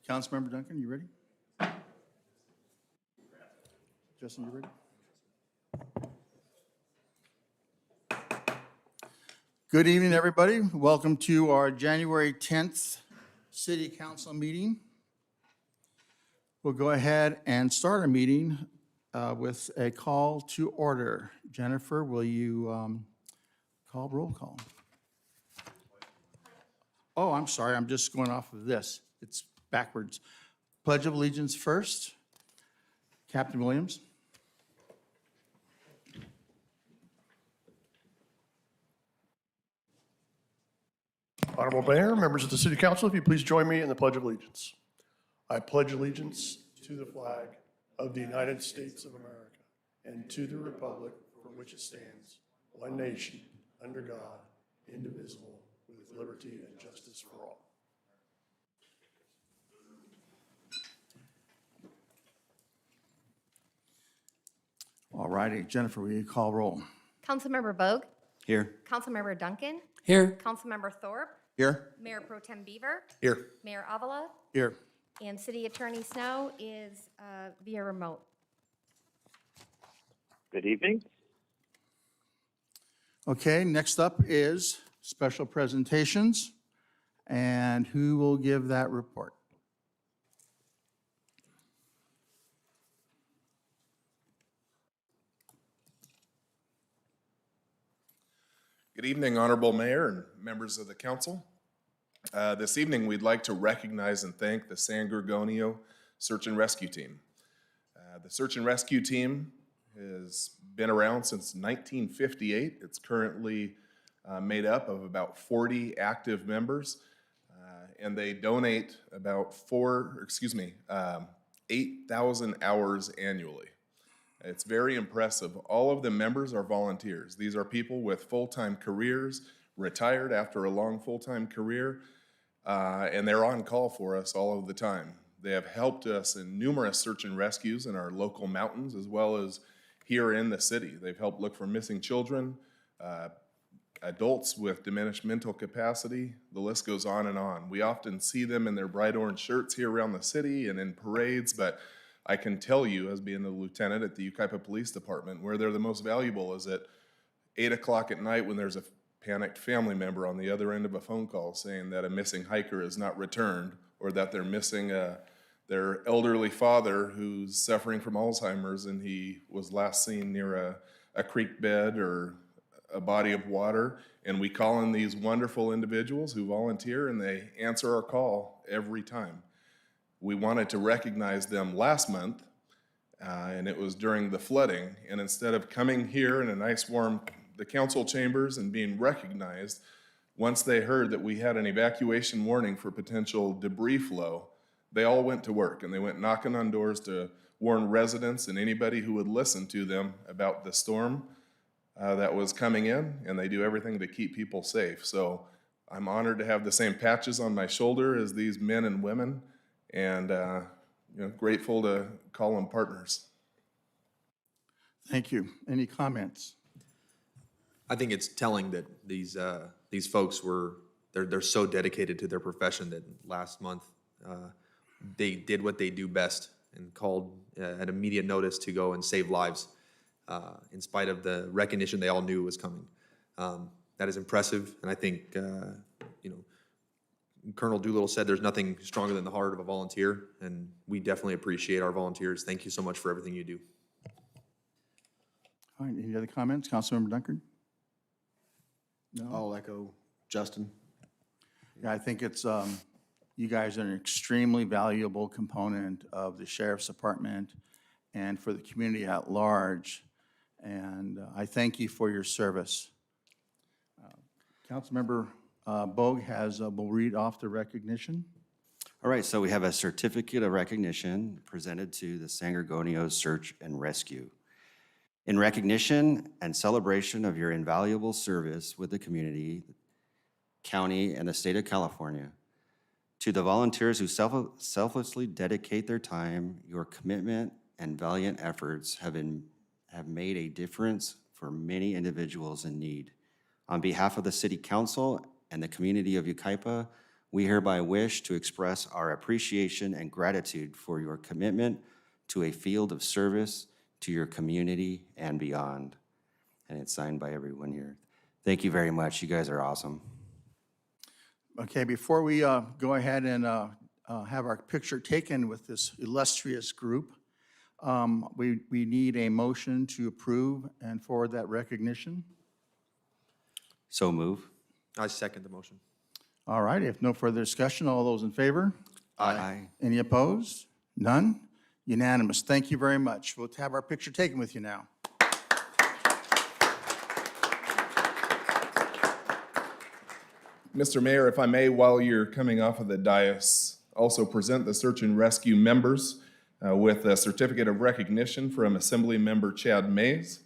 Councilmember Duncan, you ready? Justin, you ready? Good evening, everybody. Welcome to our January 10th City Council meeting. We'll go ahead and start our meeting with a call to order. Jennifer, will you call roll call? Oh, I'm sorry. I'm just going off of this. It's backwards. Pledge of Allegiance first. Captain Williams. Honorable Mayor, members of the City Council, if you please join me in the Pledge of Allegiance. I pledge allegiance to the flag of the United States of America and to the republic for which it stands, one nation, under God, indivisible, with liberty and justice for all. All righty. Jennifer, will you call roll? Councilmember Bogue. Here. Councilmember Duncan. Here. Councilmember Thorpe. Here. Mayor Pro Tem Beaver. Here. Mayor Avila. Here. And City Attorney Snow is via remote. Good evening. Okay, next up is special presentations. And who will give that report? Good evening, Honorable Mayor and members of the council. This evening, we'd like to recognize and thank the San Gorgonio Search and Rescue Team. The Search and Rescue Team has been around since 1958. It's currently made up of about 40 active members, and they donate about 8,000 hours annually. It's very impressive. All of the members are volunteers. These are people with full-time careers, retired after a long full-time career, and they're on call for us all of the time. They have helped us in numerous search and rescues in our local mountains as well as here in the city. They've helped look for missing children, adults with diminished mental capacity. The list goes on and on. We often see them in their bright orange shirts here around the city and in parades, but I can tell you, as being the lieutenant at the Yucaipa Police Department, where they're the most valuable is at 8 o'clock at night when there's a panicked family member on the other end of a phone call saying that a missing hiker is not returned or that they're missing their elderly father who's suffering from Alzheimer's and he was last seen near a creek bed or a body of water. And we call in these wonderful individuals who volunteer and they answer our call every time. We wanted to recognize them last month, and it was during the flooding. And instead of coming here in a nice warm, the council chambers and being recognized, once they heard that we had an evacuation warning for potential debris flow, they all went to work and they went knocking on doors to warn residents and anybody who would listen to them about the storm that was coming in, and they do everything to keep people safe. So I'm honored to have the same patches on my shoulder as these men and women, and grateful to call them partners. Thank you. Any comments? I think it's telling that these folks they're so dedicated to their profession that last month they did what they do best and called at immediate notice to go and save lives in spite of the recognition they all knew was coming. That is impressive, and I think Colonel Doolittle said there's nothing stronger than the heart of a volunteer, and we definitely appreciate our volunteers. Thank you so much for everything you do. All right, any other comments? Councilmember Duncan? No? I'll echo Justin. Yeah, I think it's, you guys are an extremely valuable component of the Sheriff's Department and for the community at large, and I thank you for your service. Councilmember Bogue will read off the recognition. All right, so we have a certificate of recognition presented to the San Gorgonio Search and Rescue. In recognition and celebration of your invaluable service with the community, county, and the state of California, to the volunteers who selflessly dedicate their time, your commitment and valiant efforts have made a difference for many individuals in need. On behalf of the City Council and the community of Yucaipa, We hereby wish to express our appreciation and gratitude for your commitment to a field of service to your community and beyond. And it's signed by everyone here. Thank you very much. You guys are awesome. Okay, before we go ahead and have our picture taken with this illustrious group, we need a motion to approve and forward that recognition. So move. I second the motion. All right, if no further discussion, all those in favor? Aye. Any opposed? None? Unanimous. Thank you very much. We'll have our picture taken with you now. Mr. Mayor, if I may, while you're coming off of the dais, also present the search and rescue members with a certificate of recognition from Assembly Member Chad Mays.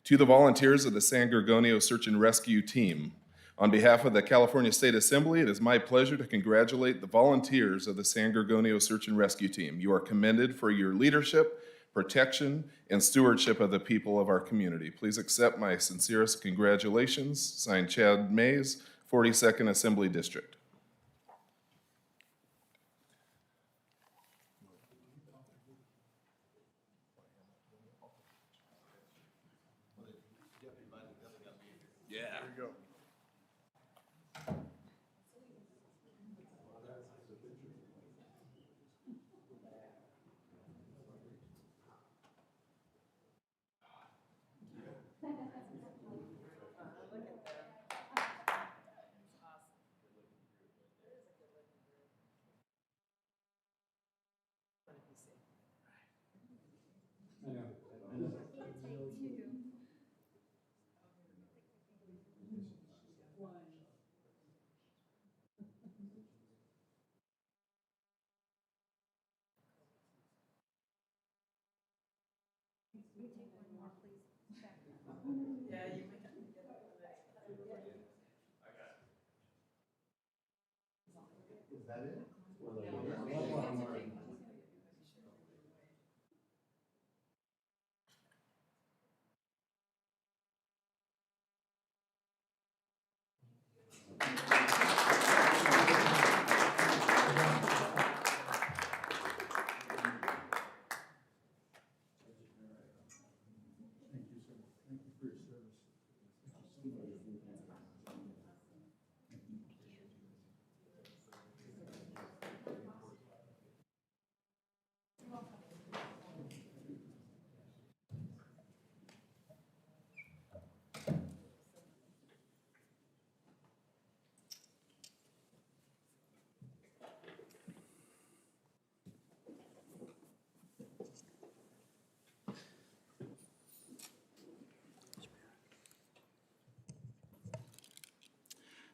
To the volunteers of the San Gorgonio Search and Rescue Team, on behalf of the California State Assembly, it is my pleasure to congratulate the volunteers of the San Gorgonio Search and Rescue Team. You are commended for your leadership, protection, and stewardship of the people of our community. Please accept my sincerest congratulations. Signed, Chad Mays, 42nd Assembly District.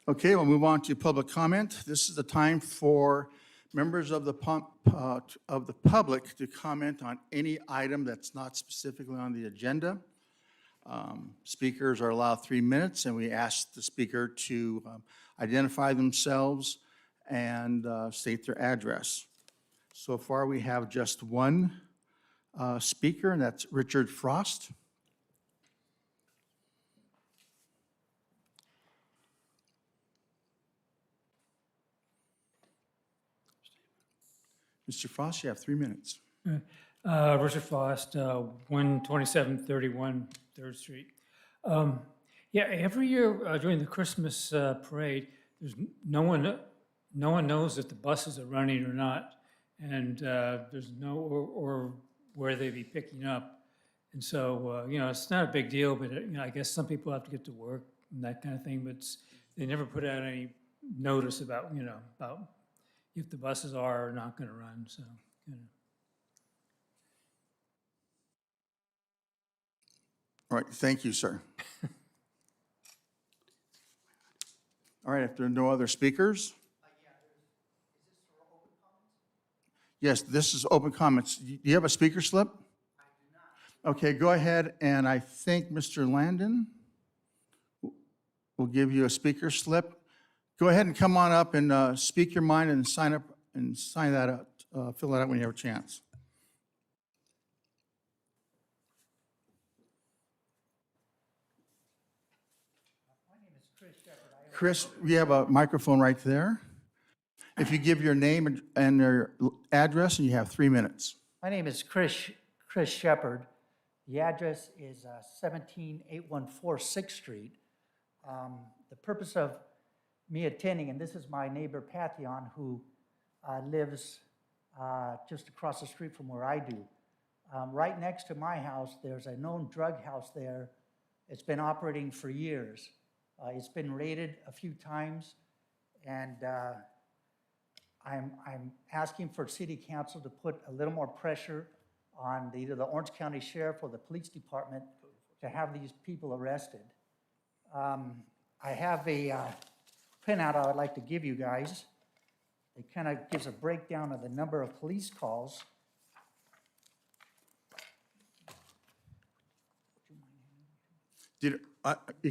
Okay, we'll move on to public comment. This is the time for members of the public to comment on any item that's not specifically on the agenda. Speakers are allowed 3 minutes, and we ask the speaker to identify themselves and state their address. So far, we have just one speaker, and that's Richard Frost. Mr. Frost, you have 3 minutes. Richard Frost, 12731 3rd Street. Yeah, every year during the Christmas parade, there's no one knows if the buses are running or not, and there's or where they be picking up. And so, it's not a big deal, but I guess some people have to get to work and that kind of thing. But they never put out any notice about about if the buses are or not going to run. So. All right, thank you, sir. All right, if there are no other speakers. Yes, this is open comments. Do you have a speaker slip? I do not. Okay, go ahead, and I think Mr. Landon will give you a speaker slip. Go ahead and come on up and speak your mind and sign up and sign that out, fill that out when you have a chance. Chris, we have a microphone right there. If you give your name and your address, and you have 3 minutes. My name is Chris Shepherd. The address is 17814 6th Street. The purpose of me attending, and this is my neighbor Pathion, who lives just across the street from where I do. Right next to my house, there's a known drug house there. It's been operating for years. It's been raided a few times, and I'm asking for city council to put a little more pressure on either the Orange County Sheriff or the Police Department to have these people arrested. I have a printout I would like to give you guys. It kind of gives a breakdown of the number of police calls. You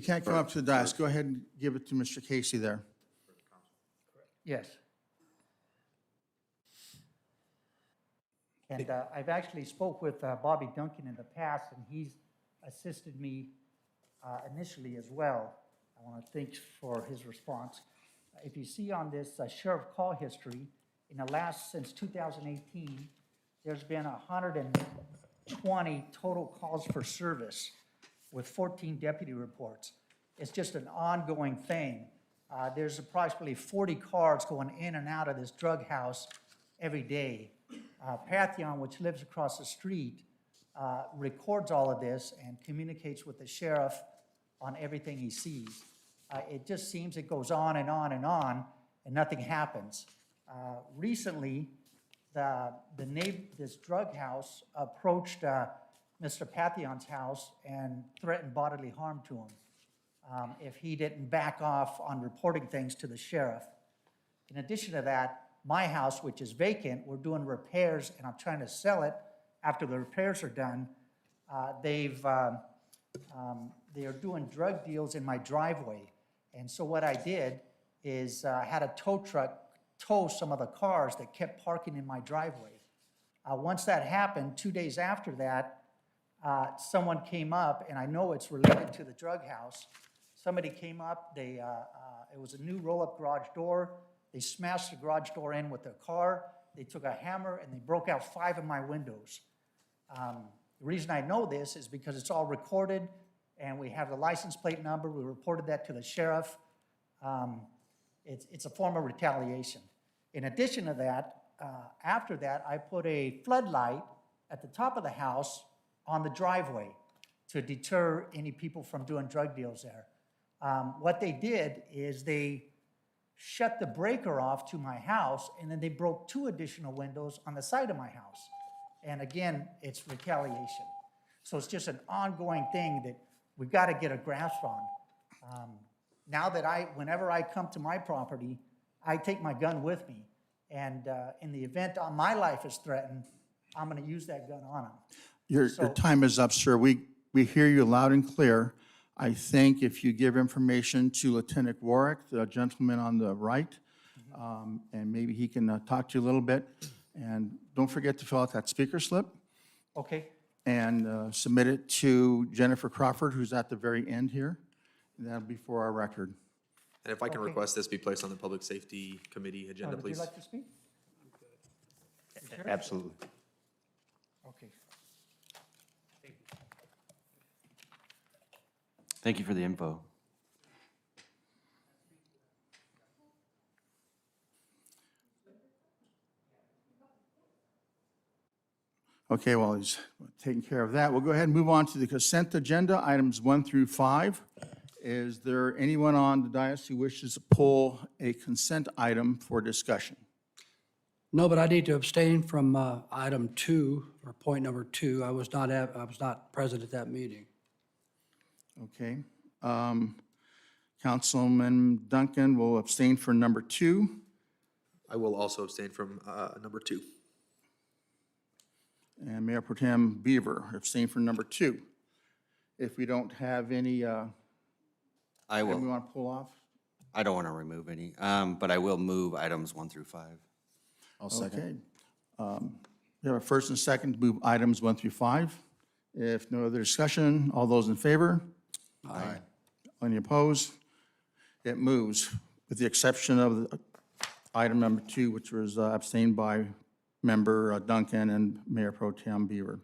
can't come up to the dais. Go ahead and give it to Mr. Casey there. Yes. And I've actually spoke with Bobby Duncan in the past, and he's assisted me initially as well. I want to thank for his response. If you see on this sheriff call history, in the last, since 2018, there's been 120 total calls for service with 14 deputy reports. It's just an ongoing thing. There's approximately 40 cars going in and out of this drug house every day. Pathion, which lives across the street, records all of this and communicates with the sheriff on everything he sees. It just seems it goes on and on and on, and nothing happens. Recently, this drug house approached Mr. Pathion's house and threatened bodily harm to him if he didn't back off on reporting things to the sheriff. In addition to that, my house, which is vacant, we're doing repairs, and I'm trying to sell it. After the repairs are done, they are doing drug deals in my driveway. And so what I did is had a tow truck tow some of the cars that kept parking in my driveway. Once that happened, 2 days after that, someone came up, and I know it's related to the drug house. Somebody came up, it was a new roll-up garage door. They smashed the garage door in with their car. They took a hammer and they broke out 5 of my windows. The reason I know this is because it's all recorded and we have the license plate number. We reported that to the sheriff. It's a form of retaliation. In addition to that, after that, I put a floodlight at the top of the house on the driveway to deter any people from doing drug deals there. What they did is they shut the breaker off to my house, and then they broke 2 additional windows on the side of my house. And again, it's retaliation. So it's just an ongoing thing that we've got to get a grasp on. Now that whenever I come to my property, I take my gun with me. And in the event my life is threatened, I'm going to use that gun on them. Your time is up, sir. We hear you loud and clear. I think if you give information to Lieutenant Warwick, the gentleman on the right, and maybe he can talk to you a little bit. And don't forget to fill out that speaker slip Okay. and submit it to Jennifer Crawford, who's at the very end here. And that'll be for our record. And if I can Okay. request this be placed on the Public Safety Committee agenda, Would you please. like to speak? Absolutely. Okay. Thank you for the info. Okay, well, he's taking care of that. We'll go ahead and move on to the consent agenda, items 1 through 5. Is there anyone on the dais who wishes to pull a consent item for discussion? No, but I need to abstain from item 2, or point number 2. I was not present at that meeting. Okay. Councilman Duncan will abstain for number 2. I will also abstain from number 2. And Mayor Pro Tem Beaver abstain for number 2. If we don't have any, I we will, want to pull off? I don't want to remove any, but I will move items 1 through 5. I'll second. Okay. We have a first and second to move items 1 through 5. If no other discussion, all those in favor? Aye. Any opposed? It moves, with the exception of item number 2, which was abstained by member Duncan and Mayor Pro Tem Beaver.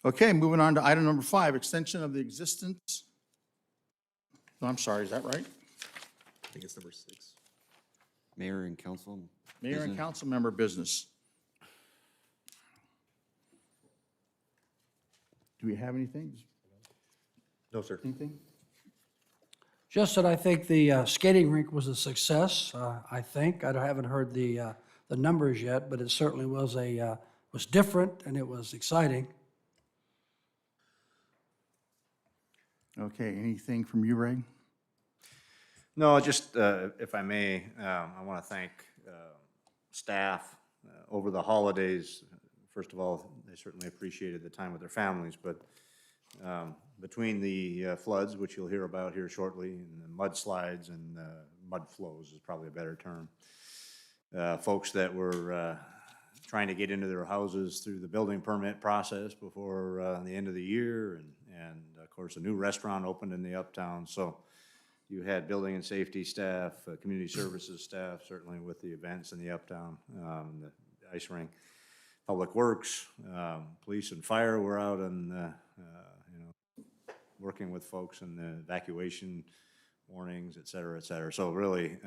Okay, moving on to item number 5, extension of the existence. No, I'm sorry, is that right? I think it's number 6. Mayor and council. Mayor and business. council member business. Do we have anything? No, sir. Anything? Just that I think the skating rink was a success, I think. I haven't heard the numbers yet, but it certainly was was different and it was exciting. Okay, anything from you, Ray? No, just if I may, I want to thank staff over the holidays. First of all, they certainly appreciated the time with their families, but between the floods, which you'll hear about here shortly, and the mudslides and mud flows is probably a better term, folks that were trying to get into their houses through the building permit process before the end of the year, and of course, a new restaurant opened in the Uptown. So you had building and safety staff, community services staff, certainly with the events in the Uptown, the ice rink, Public Works, police and fire were out and working with folks in the evacuation warnings, et cetera, et cetera. So really,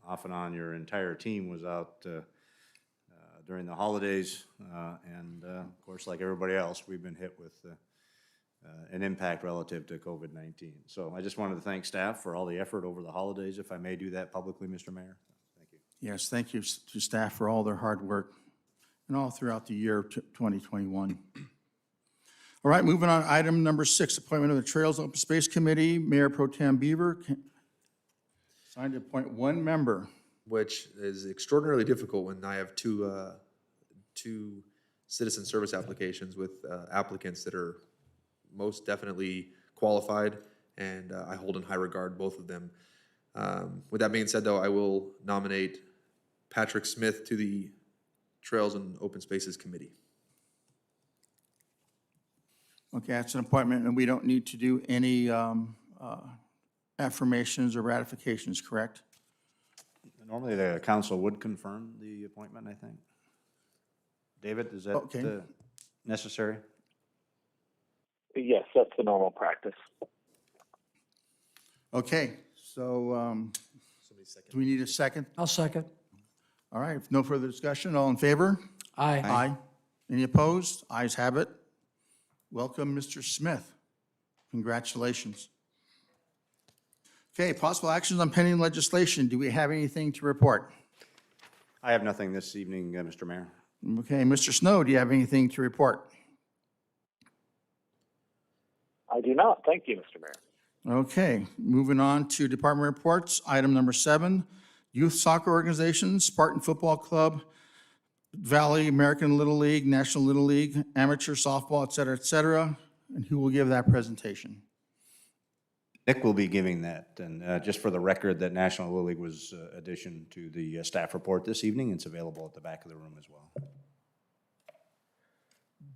off and on, your entire team was out during the holidays, and of course, like everybody else, we've been hit with an impact relative to COVID-19. So I just wanted to thank staff for all the effort over the holidays, if I may do that publicly, Mr. Mayor. Thank you. Yes, thank you to staff for all their hard work and all throughout the year of 2021. All right, moving on, item number 6, appointment of the Trails Open Space Committee. Mayor Pro Tem Beaver signed to appoint 1 member. Which is extraordinarily difficult when I have two citizen service applications with applicants that are most definitely qualified, and I hold in high regard both of them. With that being said, though, I will nominate Patrick Smith to the Trails and Open Spaces Committee. Okay, that's an appointment, and we don't need to do any affirmations or ratifications, correct? Normally, the council would confirm the appointment, I think. David, is that Okay. Necessary? Yes, that's the normal practice. Okay, so do we need a second? I'll second. All right, if no further discussion, all in favor? Aye. Aye. Any opposed? Ayes have it. Welcome, Mr. Smith. Congratulations. Okay, possible actions on pending legislation. Do we have anything to report? I have nothing this evening, Mr. Mayor. Okay, Mr. Snow, do you have anything to report? I do not. Thank you, Mr. Mayor. Okay, moving on to department reports. Item number 7, youth soccer organizations, Spartan Football Club, Valley American Little League, National Little League, amateur softball, et cetera, et cetera. And who will give that presentation? Nick will be giving that, and just for the record, that National Little League was addition to the staff report this evening. It's available at the back of the room as well.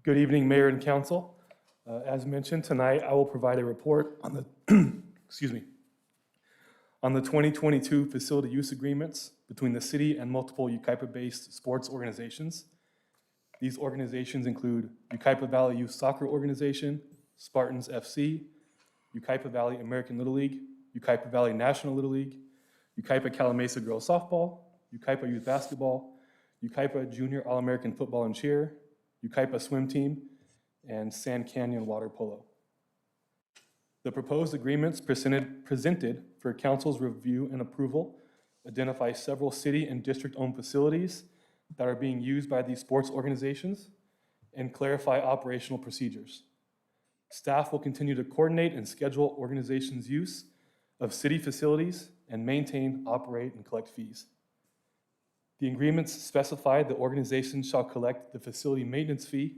Good evening, Mayor and Council. As mentioned, tonight I will provide a report on the, excuse me, on the 2022 facility use agreements between the city and multiple Yucaipa-based sports organizations. These organizations include Yucaipa Valley Youth Soccer Organization, Spartans FC, Yucaipa Valley American Little League, Yucaipa Valley National Little League, Yucaipa Calamasa Girls Softball, Yucaipa Youth Basketball, Yucaipa Junior All-American Football and Cheer, Yucaipa Swim Team, and Sand Canyon Water Polo. The proposed agreements presented for Council's review and approval identify several city and district-owned facilities that are being used by these sports organizations and clarify operational procedures. Staff will continue to coordinate and schedule organizations' use of city facilities and maintain, operate, and collect fees. The agreements specify the organization shall collect the facility maintenance fee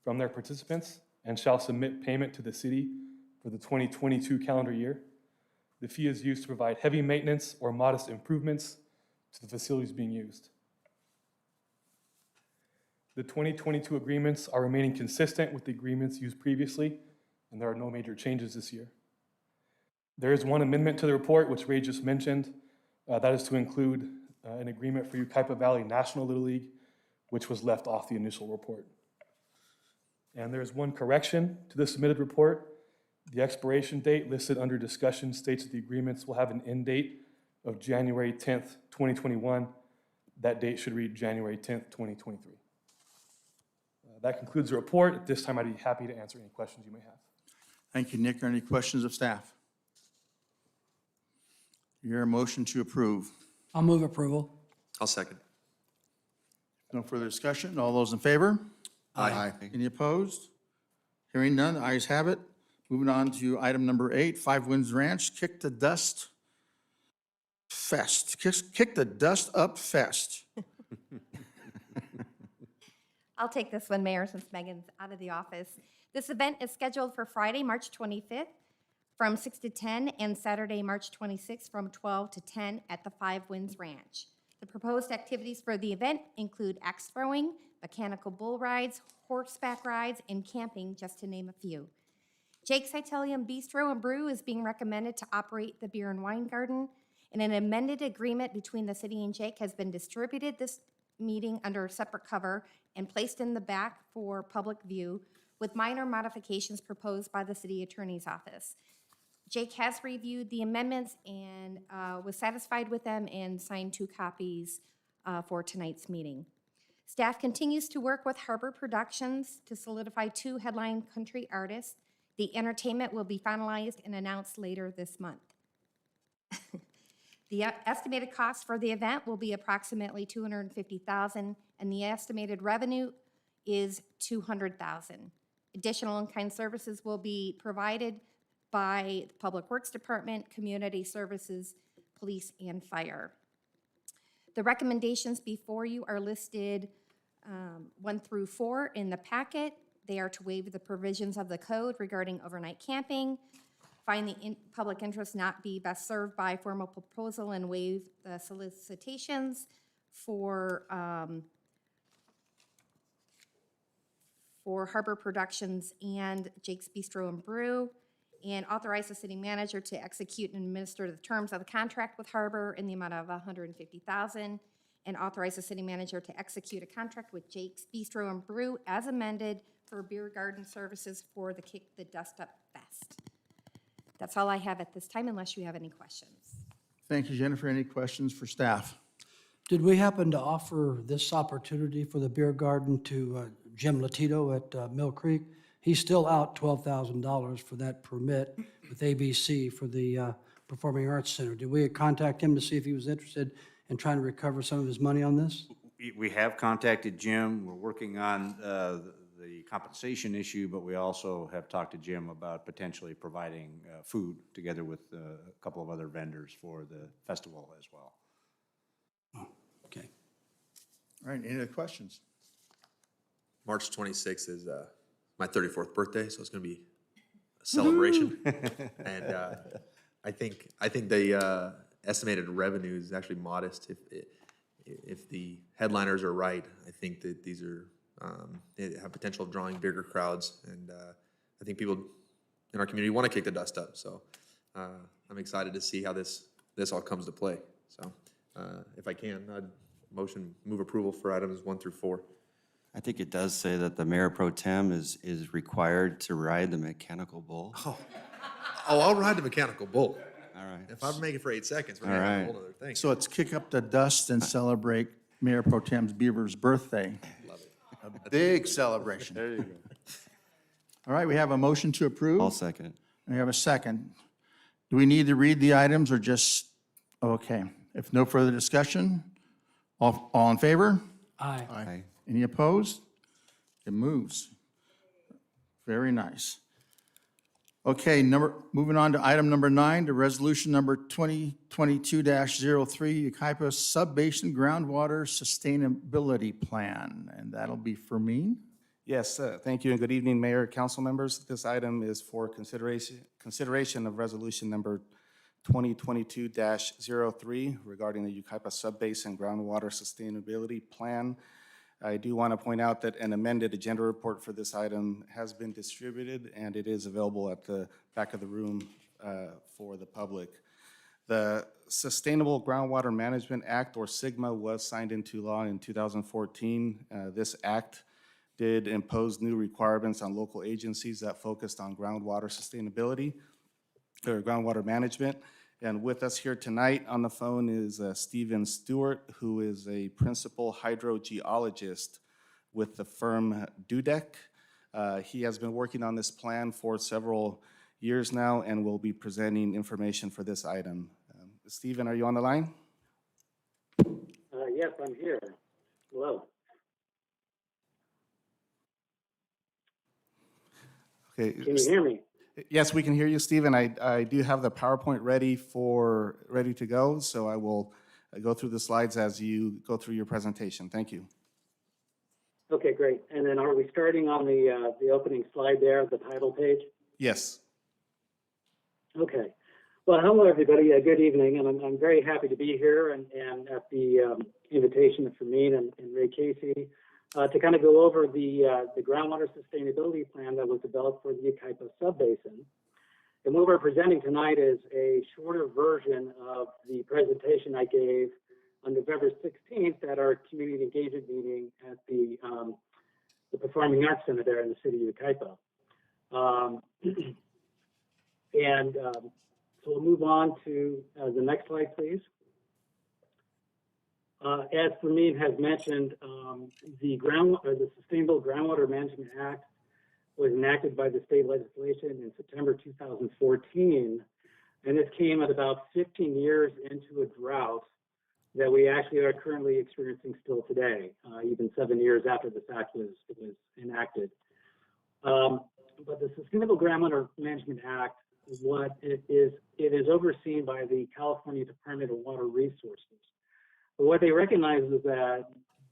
from their participants and shall submit payment to the city for the 2022 calendar year. The fee is used to provide heavy maintenance or modest improvements to the facilities being used. The 2022 agreements are remaining consistent with the agreements used previously, and there are no major changes this year. There is one amendment to the report, which Ray just mentioned. That is to include an agreement for Yucaipa Valley National Little League, which was left off the initial report. And there is one correction to the submitted report. The expiration date listed under discussion states that the agreements will have an end date of January 10th, 2021. That date should read January 10th, 2023. That concludes the report. At this time, I'd be happy to answer any questions you may have. Thank you, Nick. Are any questions of staff? Your motion to approve. I'll move approval. I'll second. No further discussion. All those in favor? Aye. Any opposed? Hearing none, the ayes have it. Moving on to item number 8, Five Winds Ranch, Kick the Dust Fest. Kick the Dust Up Fest. I'll take this one, Mayor, since Megan's out of the office. This event is scheduled for Friday, March 25th from 6 to 10 and Saturday, March 26th from 12 to 10 at the Five Winds Ranch. The proposed activities for the event include axe throwing, mechanical bull rides, horseback rides, and camping, just to name a few. Jake's Italian Bistro and Brew is being recommended to operate the beer and wine garden, and an amended agreement between the city and Jake has been distributed this meeting under a separate cover and placed in the back for public view, with minor modifications proposed by the city attorney's office. Jake has reviewed the amendments and was satisfied with them and signed 2 copies for tonight's meeting. Staff continues to work with Harbor Productions to solidify 2 headline country artists. The entertainment will be finalized and announced later this month. The estimated cost for the event will be approximately $250,000, and the estimated revenue is $200,000. Additional in-kind services will be provided by the Public Works Department, Community Services, Police, and Fire. The recommendations before you are listed 1 through 4 in the packet. They are to waive the provisions of the code regarding overnight camping, find the public interest not be best served by formal proposal, and waive the solicitations for Harbor Productions and Jake's Bistro and Brew, and authorize the city manager to execute and administer the terms of the contract with Harbor in the amount of $150,000, and authorize the city manager to execute a contract with Jake's Bistro and Brew as amended for beer garden services for the Kick the Dust Up Fest. That's all I have at this time, unless you have any questions. Thank you, Jennifer. Any questions for staff? Did we happen to offer this opportunity for the beer garden to Jim Latito at Mill Creek? He's still out $12,000 for that permit with ABC for the Performing Arts Center. Did we contact him to see if he was interested in trying to recover some of his money on this? We have contacted Jim. We're working on the compensation issue, but we also have talked to Jim about potentially providing food together with a couple of other vendors for the festival as well. Oh, okay. All right, any other questions? March 26th is my 34th birthday, so it's going to be a celebration. And I think the estimated revenue is actually modest. If the headliners are right, I think that these are they have potential of drawing bigger crowds, and I think people in our community want to kick the dust up. So I'm excited to see how this all comes to play. So if I can, I'd move approval for items 1 through 4. I think it does say that the mayor pro tem is required to ride the mechanical bull. Oh, I'll ride the mechanical bull. All right. If I make it for 8 seconds, we're All gonna have a right. whole other thing. So it's Kick Up the Dust and celebrate Mayor Pro Tem Beaver's birthday. Love it. A big celebration. There you go. All right, we have a motion to approve. I'll second it. We have a second. Do we need to read the items or just, okay. If no further discussion, all in favor? Aye. Aye. Any opposed? It moves. Very nice. Okay, moving on to item number 9, the resolution number 2022-03, Yucaipa Sub-Basin Groundwater Sustainability Plan, and that'll be for me. Yes, thank you, and good evening, Mayor, Council members. This item is for consideration of resolution number 2022-03 regarding the Yucaipa Sub-Basin Groundwater Sustainability Plan. I do want to point out that an amended agenda report for this item has been distributed, and it is available at the back of the room for the public. The Sustainable Groundwater Management Act, or SGMA, was signed into law in 2014. This act did impose new requirements on local agencies that focused on groundwater sustainability or groundwater management. And with us here tonight on the phone is Stephen Stewart, who is a principal hydrogeologist with the firm Dudek. He has been working on this plan for several years now and will be presenting information for this item. Stephen, are you on the line? Yes, I'm here. Hello. Okay. Can you hear me? Yes, we can hear you, Stephen. I do have the PowerPoint ready to go, so I will go through the slides as you go through your presentation. Thank you. Okay, great. And then are we starting on the opening slide there, the title page? Yes. Okay. Well, hello, everybody. Good evening, and I'm very happy to be here and at the invitation of Fermin and Ray Casey to kind of go over the groundwater sustainability plan that was developed for the Yucaipa subbasin. And what we're presenting tonight is a shorter version of the presentation I gave on November 16th at our community engagement meeting at the Performing Arts Center there in the city of Yucaipa. So we'll move on to the next slide, please. As Fermin has mentioned, the Sustainable Groundwater Management Act was enacted by the state legislation in September 2014, and this came at about 15 years into a drought that we actually are currently experiencing still today, even 7 years after this act was enacted. But the Sustainable Groundwater Management Act, it is overseen by the California Department of Water Resources. But what they recognize is that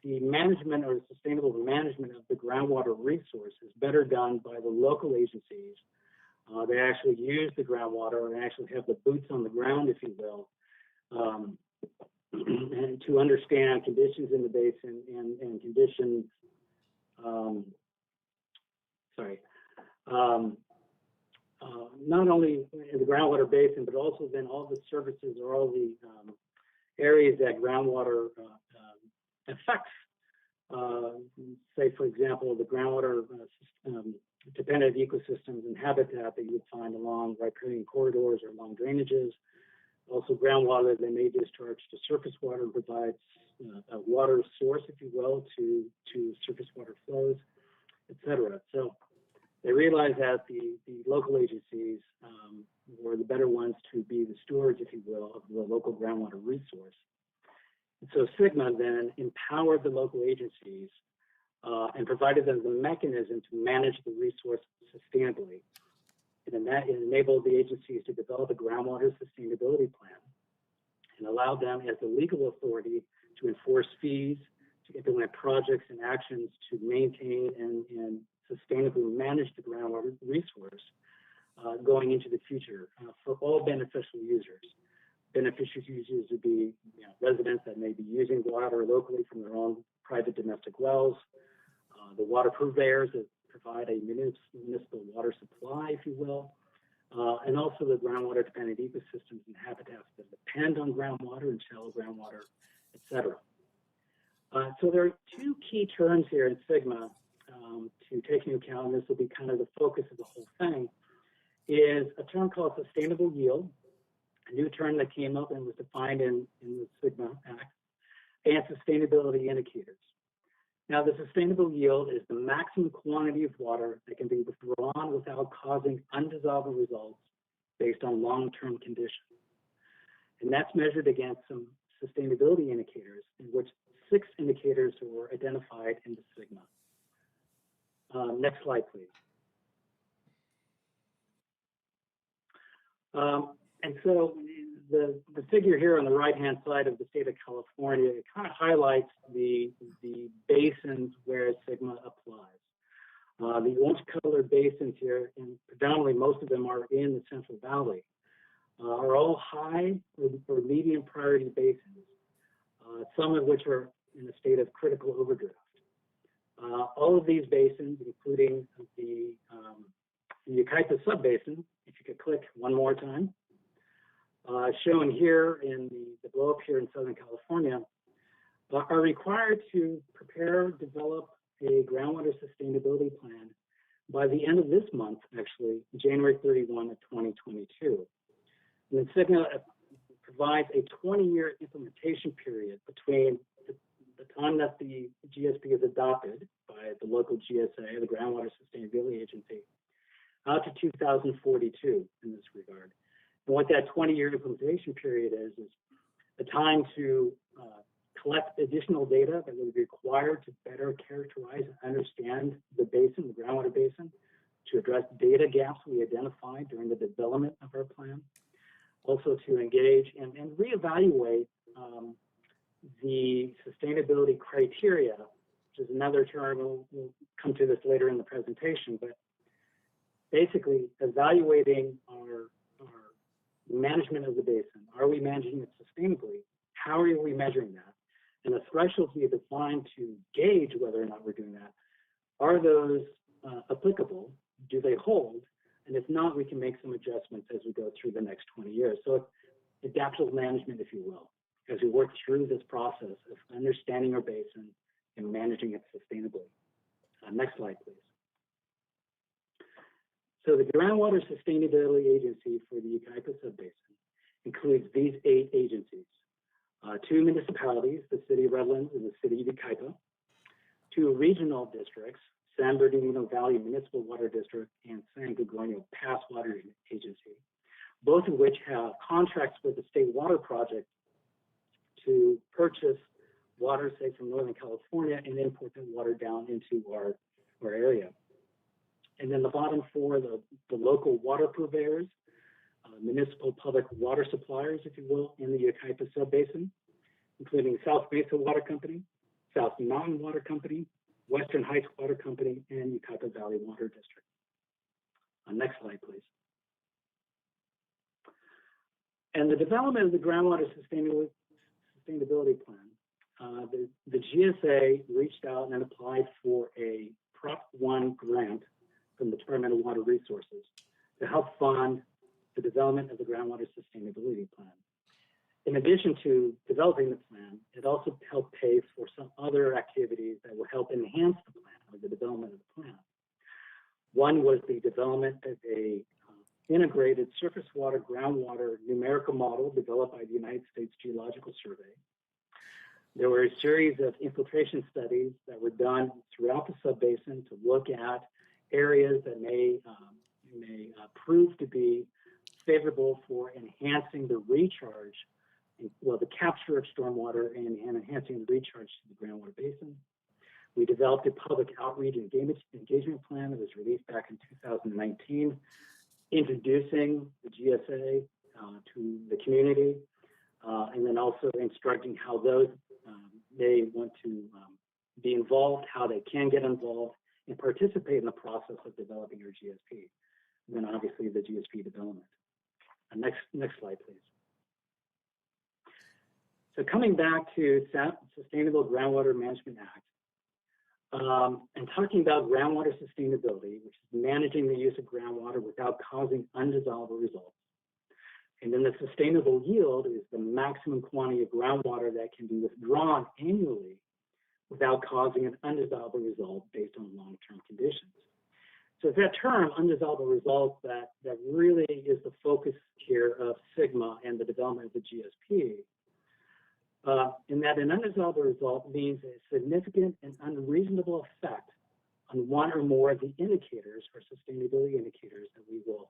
the management or sustainable management of the groundwater resource is better done by the local agencies. They actually use the groundwater and actually have the boots on the ground, if you will, and to understand conditions in the basin and conditions, not only in the groundwater basin, but also then all the services or all the areas that groundwater affects. Say, for example, the groundwater dependent ecosystems and habitat that you would find along riparian corridors or along drainages. Also groundwater that may discharge to surface water and provides a water source, if you will, to surface water flows, et cetera. So they realized that the local agencies were the better ones to be the stewards, if you will, of the local groundwater resource. And so SGMA then empowered the local agencies and provided them the mechanism to manage the resource sustainably. And that enabled the agencies to develop a groundwater sustainability plan and allowed them as the legal authority to enforce fees, to implement projects and actions to maintain and sustainably manage the groundwater resource going into the future for all beneficial users. Beneficial users would be residents that may be using water locally from their own private domestic wells, the water purveyors that provide a municipal water supply, if you will, and also the groundwater dependent ecosystems and habitats that depend on groundwater and shallow groundwater, et cetera. So there are two key terms here in SGMA to take into account, and this will be kind of the focus of the whole thing, is a term called sustainable yield, a new term that came up and was defined in the SGMA Act, and sustainability indicators. Now, the sustainable yield is the maximum quantity of water that can be withdrawn without causing undesirable results based on long-term conditions. And that's measured against some sustainability indicators, in which 6 indicators were identified in the SGMA. Next slide, please. And so the figure here on the right-hand side of the state of California, it kind of highlights the basins where SGMA applies. The orange-colored basins here, and predominantly most of them are in the Central Valley, are all high or medium priority basins, some of which are in a state of critical overdraft. All of these basins, including the Yucaipa subbasin, if you could click one more time, shown here in the blow up here in Southern California, are required to prepare, develop a groundwater sustainability plan by the end of this month, actually, January 31 of 2022. And then SGMA provides a 20-year implementation period between the time that the GSP is adopted by the local GSA, the Groundwater Sustainability Agency, out to 2042 in this regard. And what that 20-year implementation period is the time to collect additional data that will be required to better characterize and understand the basin, the groundwater basin, to address data gaps we identified during the development of our plan. Also to engage and reevaluate the sustainability criteria, which is another term, we'll come to this later in the presentation, but basically evaluating our management of the basin. Are we managing it sustainably? How are we measuring that? And the thresholds we have defined to gauge whether or not we're doing that, are those applicable? Do they hold? And if not, we can make some adjustments as we go through the next 20 years. So adaptive management, if you will, as we work through this process of understanding our basin and managing it sustainably. Next slide, please. So the Groundwater Sustainability Agency for the Yucaipa Subbasin includes these 8 agencies. 2 municipalities, the City of Redlands and the City of Yucaipa, 2 regional districts, San Bernardino Valley Municipal Water District and San Gorgonio Pass Water Agency, both of which have contracts with the State Water Project to purchase water, say, from Northern California and import that water down into our area. And then the bottom 4, the local water purveyors, municipal public water suppliers, if you will, in the Yucaipa Subbasin, including South Mesa Water Company, South Mountain Water Company, Western Heights Water Company, and Yucaipa Valley Water District. Next slide, please. And the development of the Groundwater Sustainability Plan, the GSA reached out and applied for a Prop 1 grant from the Department of Water Resources to help fund the development of the Groundwater Sustainability Plan. In addition to developing the plan, it also helped pay for some other activities that will help enhance the plan or the development of the plan. One was the development of a integrated surface water groundwater numerical model developed by the United States Geological Survey. There were a series of infiltration studies that were done throughout the subbasin to look at areas that may prove to be favorable for enhancing the recharge, well, the capture of stormwater and enhancing the recharge to the groundwater basin. We developed a public outreach and engagement plan that was released back in 2019, introducing the GSA to the community, and then also instructing how those may want to be involved, how they can get involved, and participate in the process of developing your GSP. And then obviously the GSP development. Next slide, please. So coming back to Sustainable Groundwater Management Act, and talking about groundwater sustainability, which is managing the use of groundwater without causing undesirable results. And then the sustainable yield is the maximum quantity of groundwater that can be withdrawn annually without causing an undesirable result based on long-term conditions. So it's that term, undesirable results, that really is the focus here of SGMA and the development of the GSP. In that an undesirable result means a significant and unreasonable effect on one or more of the indicators or sustainability indicators that we will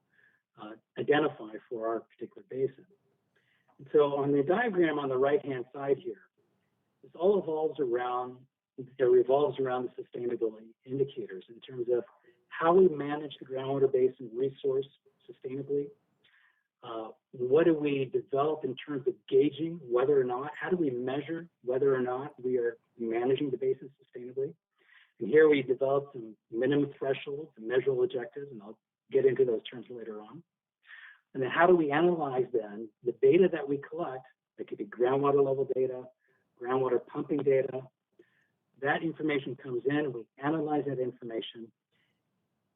identify for our particular basin. And so on the diagram on the right-hand side here, this all revolves around the sustainability indicators in terms of how we manage the groundwater basin resource sustainably. What do we develop in terms of gauging whether or not, how do we measure whether or not we are managing the basin sustainably? And here we develop some minimum thresholds and measurable objectives, and I'll get into those terms later on. And then how do we analyze then the data that we collect? That could be groundwater level data, groundwater pumping data. That information comes in, we analyze that information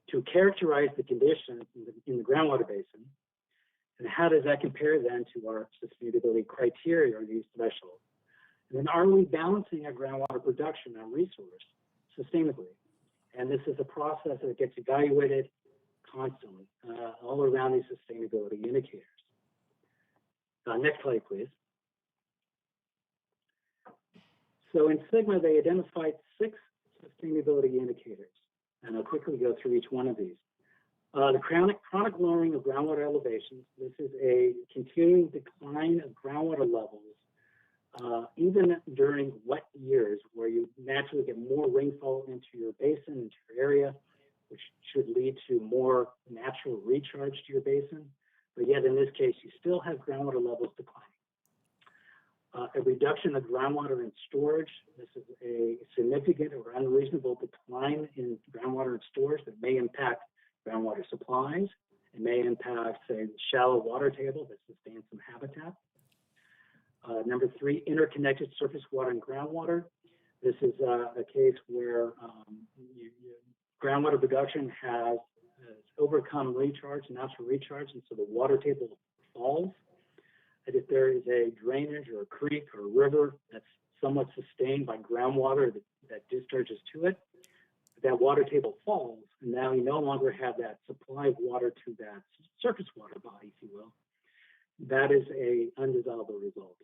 to characterize the conditions in the groundwater basin. And how does that compare then to our sustainability criteria or these thresholds? And then are we balancing our groundwater production and resource sustainably? And this is a process that gets evaluated constantly all around these sustainability indicators. Next slide, please. So in Sigma, they identified 6 sustainability indicators, and I'll quickly go through each one of these. The chronic lowering of groundwater elevations. This is a continuing decline of groundwater levels, even during wet years where you naturally get more rainfall into your basin, into your area, which should lead to more natural recharge to your basin. But yet in this case, you still have groundwater levels declining. A reduction of groundwater in storage. This is a significant or unreasonable decline in groundwater and storage that may impact groundwater supplies. It may impact, say, the shallow water table that sustains some habitat. Number 3, interconnected surface water and groundwater. This is a case where groundwater production has overcome recharge, natural recharge, and so the water table falls. And if there is a drainage or a creek or a river that's somewhat sustained by groundwater that discharges to it, that water table falls, and now you no longer have that supply of water to that surface water body, if you will. That is a undesirable result.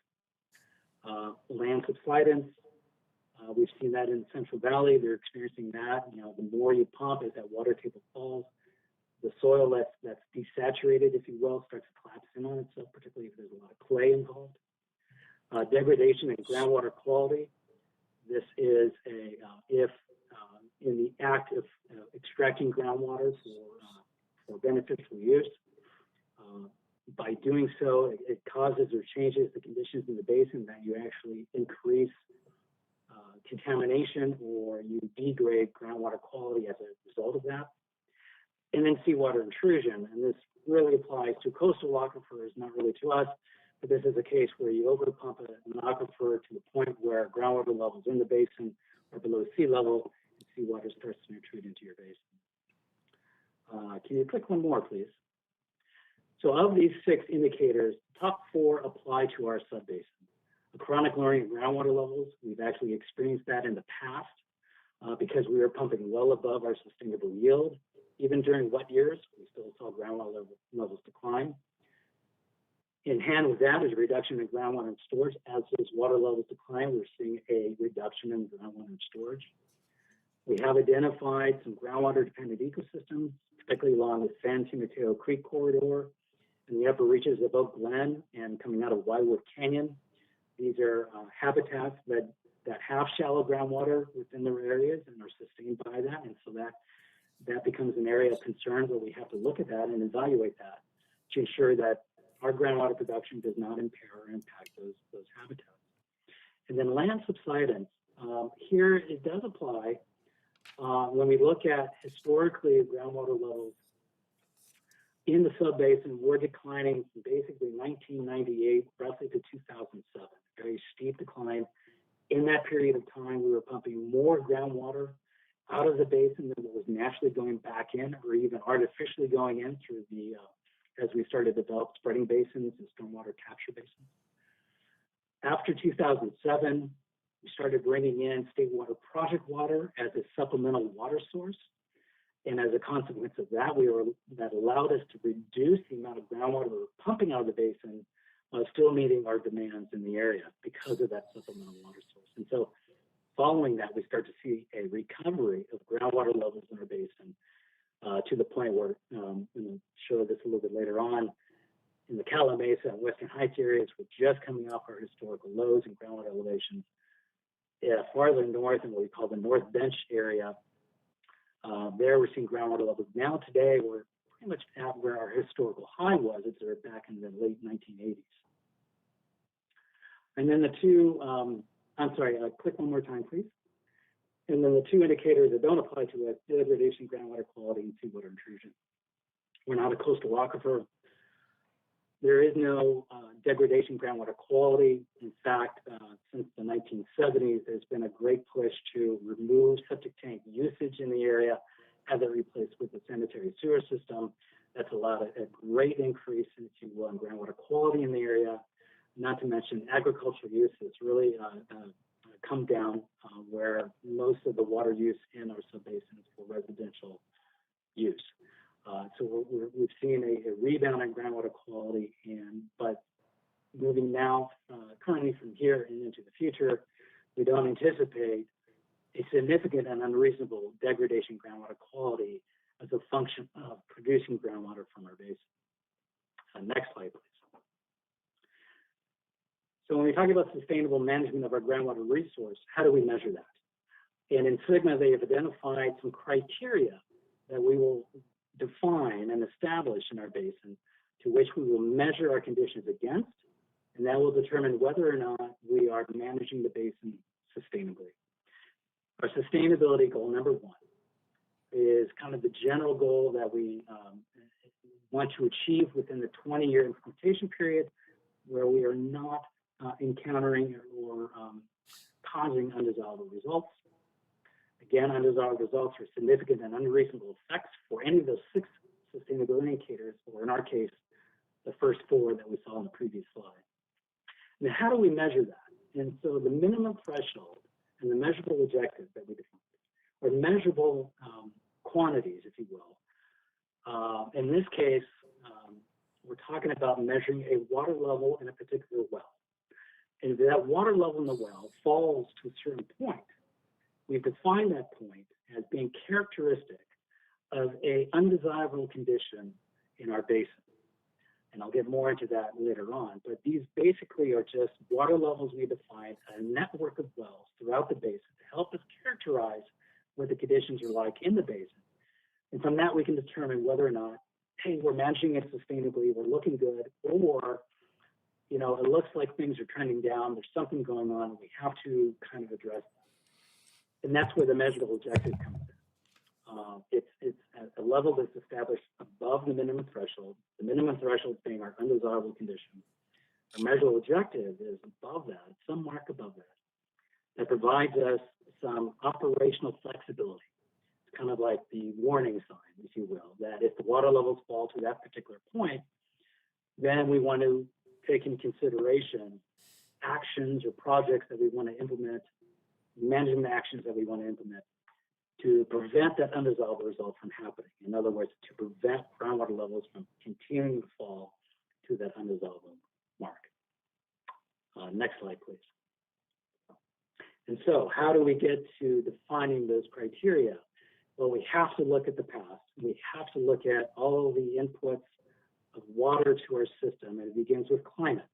Land subsidence, we've seen that in the Central Valley. They're experiencing that. You know, the more you pump as that water table falls, the soil that's desaturated, if you will, starts to collapse in on itself, particularly if there's a lot of clay involved. Degradation in groundwater quality. This is if in the act of extracting groundwater for beneficial use, by doing so, it causes or changes the conditions in the basin that you actually increase contamination or you degrade groundwater quality as a result of that. And then seawater intrusion, and this really applies to coastal aquifers, not really to us, but this is a case where you overpump an aquifer to the point where groundwater levels in the basin are below sea level, and seawater starts to intrude into your basin. Can you click one more, please? So of these 6 indicators, top 4 apply to our subbasin. A chronic lowering of groundwater levels, we've actually experienced that in the past because we were pumping well above our sustainable yield. Even during wet years, we still saw groundwater levels decline. In hand with that is a reduction in groundwater and storage. As those water levels decline, we're seeing a reduction in groundwater and storage. We have identified some groundwater-dependent ecosystems, particularly along the San Mateo Creek corridor in the upper reaches of Oak Glen and coming out of Wildwood Canyon. These are habitats that have shallow groundwater within their areas and are sustained by that, and so that becomes an area of concern where we have to look at that and evaluate that to ensure that our groundwater production does not impair or impact those habitats. And then land subsidence. Here it does apply when we look at historically groundwater levels in the subbasin were declining from basically 1998 roughly to 2007. Very steep decline. In that period of time, we were pumping more groundwater out of the basin than what was naturally going back in or even artificially going in through the, as we started to develop spreading basins and stormwater capture basins. After 2007, we started bringing in state water project water as a supplemental water source. And as a consequence of that, that allowed us to reduce the amount of groundwater we were pumping out of the basin while still meeting our demands in the area because of that supplemental water source. And so following that, we start to see a recovery of groundwater levels in our basin to the point where, and we'll show this a little bit later on, in the Cala Mesa and Western Heights areas, we're just coming off our historical lows in groundwater elevations. Farther north in what we call the North Bench area, there we're seeing groundwater levels. Now today, we're pretty much at where our historical high was. It's back in the late 1980s. And then the two, click one more time, please. And then the 2 indicators that don't apply to us, degradation, groundwater quality, and seawater intrusion. We're not a coastal aquifer. There is no degradation groundwater quality. In fact, since the 1970s, there's been a great push to remove septic tank usage in the area, have it replaced with a sanitary sewer system. That's allowed a great increase, if you will, in groundwater quality in the area. Not to mention agricultural use has really come down where most of the water use in our subbasin is for residential use. So we've seen a rebound in groundwater quality, but moving now currently from here and into the future, we don't anticipate a significant and unreasonable degradation in groundwater quality as a function of producing groundwater from our basin. Next slide, please. So when we talk about sustainable management of our groundwater resource, how do we measure that? And in SGMA, they have identified some criteria that we will define and establish in our basin to which we will measure our conditions against, and that will determine whether or not we are managing the basin sustainably. Our sustainability goal number 1 is kind of the general goal that we want to achieve within the 20-year implementation period, where we are not encountering or causing undesirable results. Again, undesirable results are significant and unreasonable effects for any of those 6 sustainability indicators, or in our case, the first 4 that we saw in the previous slide. Now, how do we measure that? And so the minimum threshold and the measurable objectives that we define are measurable quantities, if you will. In this case, we're talking about measuring a water level in a particular well. And if that water level in the well falls to a certain point, we've defined that point as being characteristic of an undesirable condition in our basin. And I'll get more into that later on, but these basically are just water levels we define a network of wells throughout the basin to help us characterize what the conditions are like in the basin. And from that, we can determine whether or not, hey, we're managing it sustainably, we're looking good, or, you know, it looks like things are trending down, there's something going on, and we have to kind of address that. And that's where the measurable objective comes in. It's at a level that's established above the minimum threshold, the minimum threshold being our undesirable condition. Our measurable objective is above that, some mark above that, that provides us some operational flexibility. It's kind of like the warning sign, if you will, that if the water levels fall to that particular point, then we want to take into consideration actions or projects that we want to implement, management actions that we want to implement to prevent that undesirable result from happening. In other words, to prevent groundwater levels from continuing to fall to that undesirable mark. Next slide, please. And so how do we get to defining those criteria? Well, we have to look at the past. We have to look at all of the inputs of water to our system, and it begins with climate.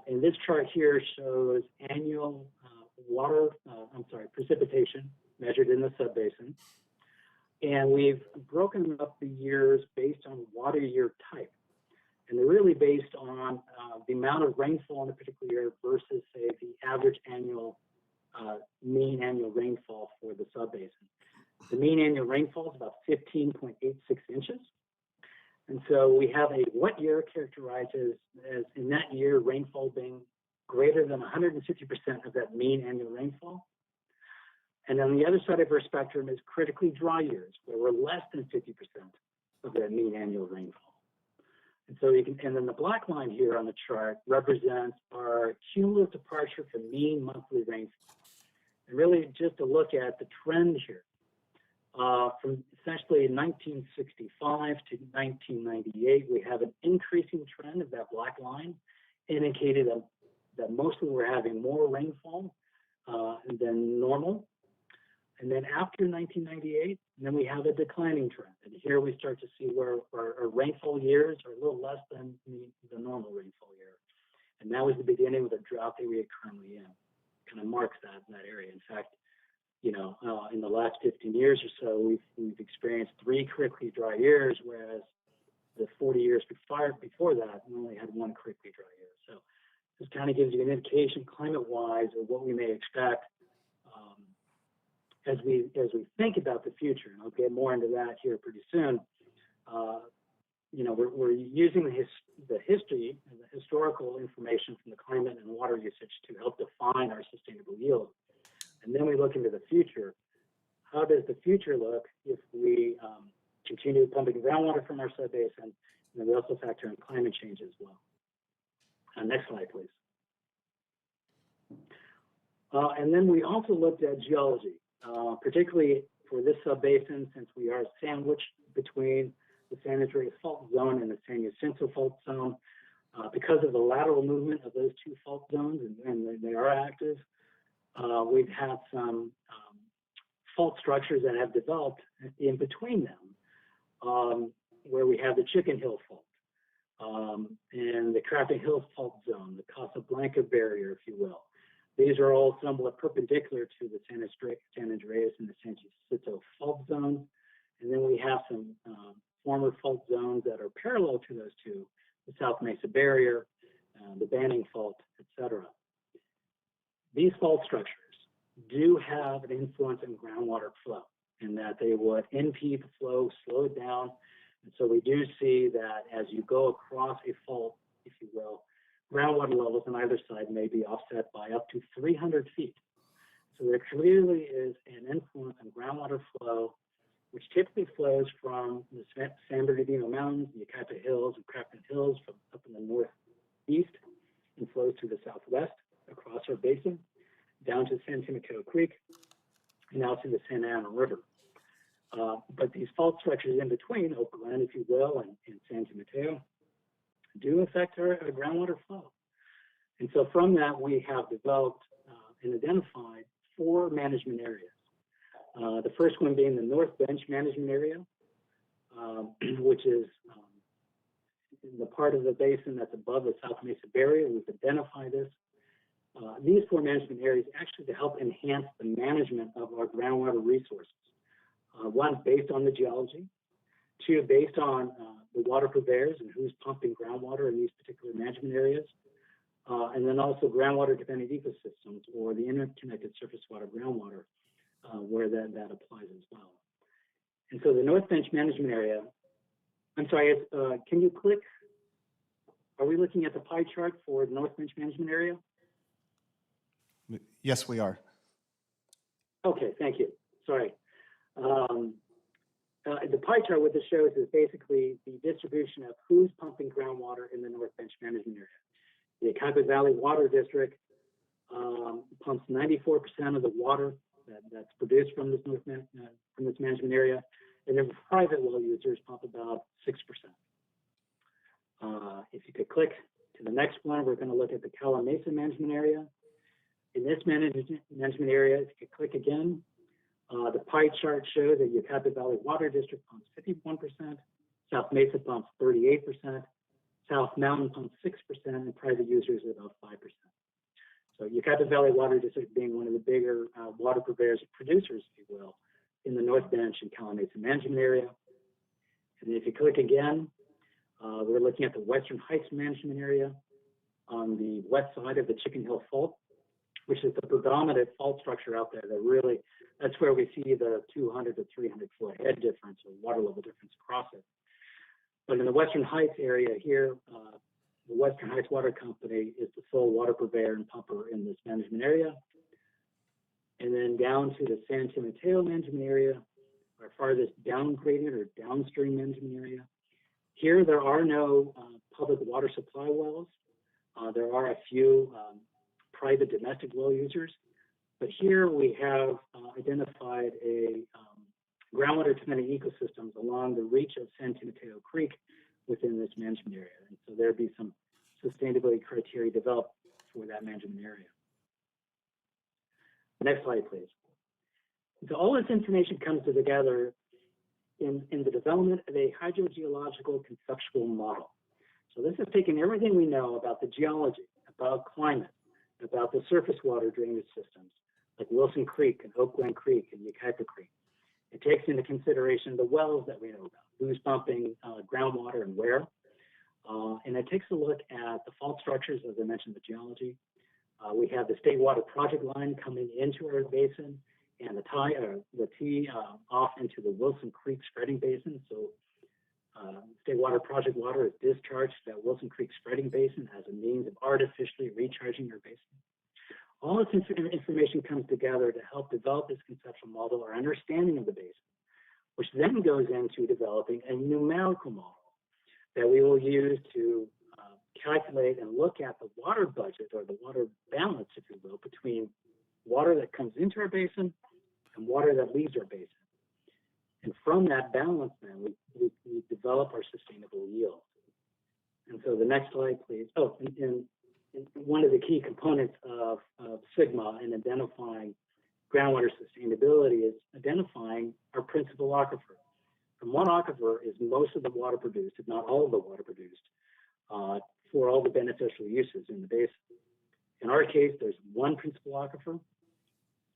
And this chart here shows annual precipitation measured in the subbasin. And we've broken up the years based on water year type. And they're really based on the amount of rainfall in a particular year versus, say, the average annual, mean annual rainfall for the subbasin. The mean annual rainfall is about 15.86 inches. And so we have a wet year characterized as in that year rainfall being greater than 150% of that mean annual rainfall. And on the other side of our spectrum is critically dry years, where we're less than 50% of that mean annual rainfall. And so you can, and then the black line here on the chart represents our cumulative departure from mean monthly rainfall. And really just to look at the trend here, from essentially 1965 to 1998, we have an increasing trend of that black line, indicated that mostly we're having more rainfall than normal. And then after 1998, then we have a declining trend. And here we start to see where our rainfall years are a little less than the normal rainfall year. And that was the beginning of the drought that we are currently in. Kind of marks that area. In fact, you know, in the last 15 years or so, we've experienced 3 critically dry years, whereas the 40 years before that, we only had 1 critically dry year. So this kind of gives you an indication, climate-wise, of what we may expect as we think about the future. And I'll get more into that here pretty soon. You know, we're using the history and the historical information from the climate and water usage to help define our sustainable yield. And then we look into the future. How does the future look if we continue pumping groundwater from our subbasin, and then we also factor in climate change as well. Next slide, please. And then we also looked at geology, particularly for this subbasin, since we are sandwiched between the San Andreas Fault Zone and the San Jacinto Fault Zone. Because of the lateral movement of those two fault zones, and they are active, we've had some fault structures that have developed in between them, where we have the Chicken Hill Fault and the Crafton Hills Fault Zone, the Casablanca Barrier, if you will. These are all somewhat perpendicular to the San Andreas and the San Jacinto Fault Zones. And then we have some former fault zones that are parallel to those two, the South Mesa Barrier, the Banning Fault, etc. These fault structures do have an influence in groundwater flow in that they would impede the flow, slow it down. And so we do see that as you go across a fault, if you will, groundwater levels on either side may be offset by up to 300 feet. So there clearly is an influence on groundwater flow, which typically flows from the San Bernardino Mountains, the Yucaipa Hills, and Crafton Hills from up in the northeast, and flows to the southwest across our basin, down to San Timoteo Creek, and out to the Santa Ana River. But these fault structures in between, Oakland, if you will, and San Timoteo, do affect our groundwater flow. And so from that, we have developed and identified 4 management areas. The first one being the North Bench Management Area, which is in the part of the basin that's above the South Mesa Barrier. We've identified this. These 4 management areas actually to help enhance the management of our groundwater resources. One, based on the geology. 2, based on the water purveyors and who's pumping groundwater in these particular management areas. And then also groundwater dependent ecosystems, or the interconnected surface water groundwater, where that applies as well. And so the North Bench Management Area, I'm sorry, can you click? Are we looking at the pie chart for the North Bench Management Area? Yes, we are. Okay, thank you. Sorry. The pie chart, what this shows is basically the distribution of who's pumping groundwater in the North Bench Management Area. The Yucaipa Valley Water District pumps 94% of the water that's produced from this management area, and then private well users pump about 6%. If you could click to the next one, we're going to look at the Cala Mesa Management Area. In this management area, if you could click again, the pie chart shows that Yucaipa Valley Water District pumps 51%, South Mesa pumps 38%, South Mountain pumps 6%, and private users about 5%. So Yucaipa Valley Water District being one of the bigger water purveyors and producers, if you will, in the North Bench and Cala Mesa Management Area. And then if you click again, we're looking at the Western Heights Management Area on the west side of the Chicken Hill Fault, which is the predominant fault structure out there that really, that's where we see the 200 to 300 foot head difference or water level difference across it. But in the Western Heights area here, the Western Heights Water Company is the sole water purveyor and pumper in this management area. And then down to the San Timoteo management area, our farthest downgraded or downstream management area. Here, there are no public water supply wells. There are a few private domestic well users. But here we have identified a groundwater dependent ecosystems along the reach of San Timoteo Creek within this management area. And so there'd be some sustainability criteria developed for that management area. Next slide, please. So all this information comes together in the development of a hydrogeological conceptual model. So this is taking everything we know about the geology, about climate, about the surface water drainage systems, like Wilson Creek and Oakland Creek and Yucaipa Creek. It takes into consideration the wells that we know about, who's pumping groundwater and where. And it takes a look at the fault structures, as I mentioned, the geology. We have the state water project line coming into our basin and the tee off into the Wilson Creek spreading basin. So state water project water is discharged to that Wilson Creek spreading basin as a means of artificially recharging our basin. All this information comes together to help develop this conceptual model or understanding of the basin. which then goes into developing a numerical model that we will use to calculate and look at the water budget or the water balance, if you will, between water that comes into our basin and water that leaves our basin. And from that balance, then, we develop our sustainable yield. And so the next slide, please. Oh, and one of the key components of Sigma in identifying groundwater sustainability is identifying our principal aquifer. And one aquifer is most of the water produced, if not all of the water produced, for all the beneficial uses in the basin. In our case, there's one principal aquifer,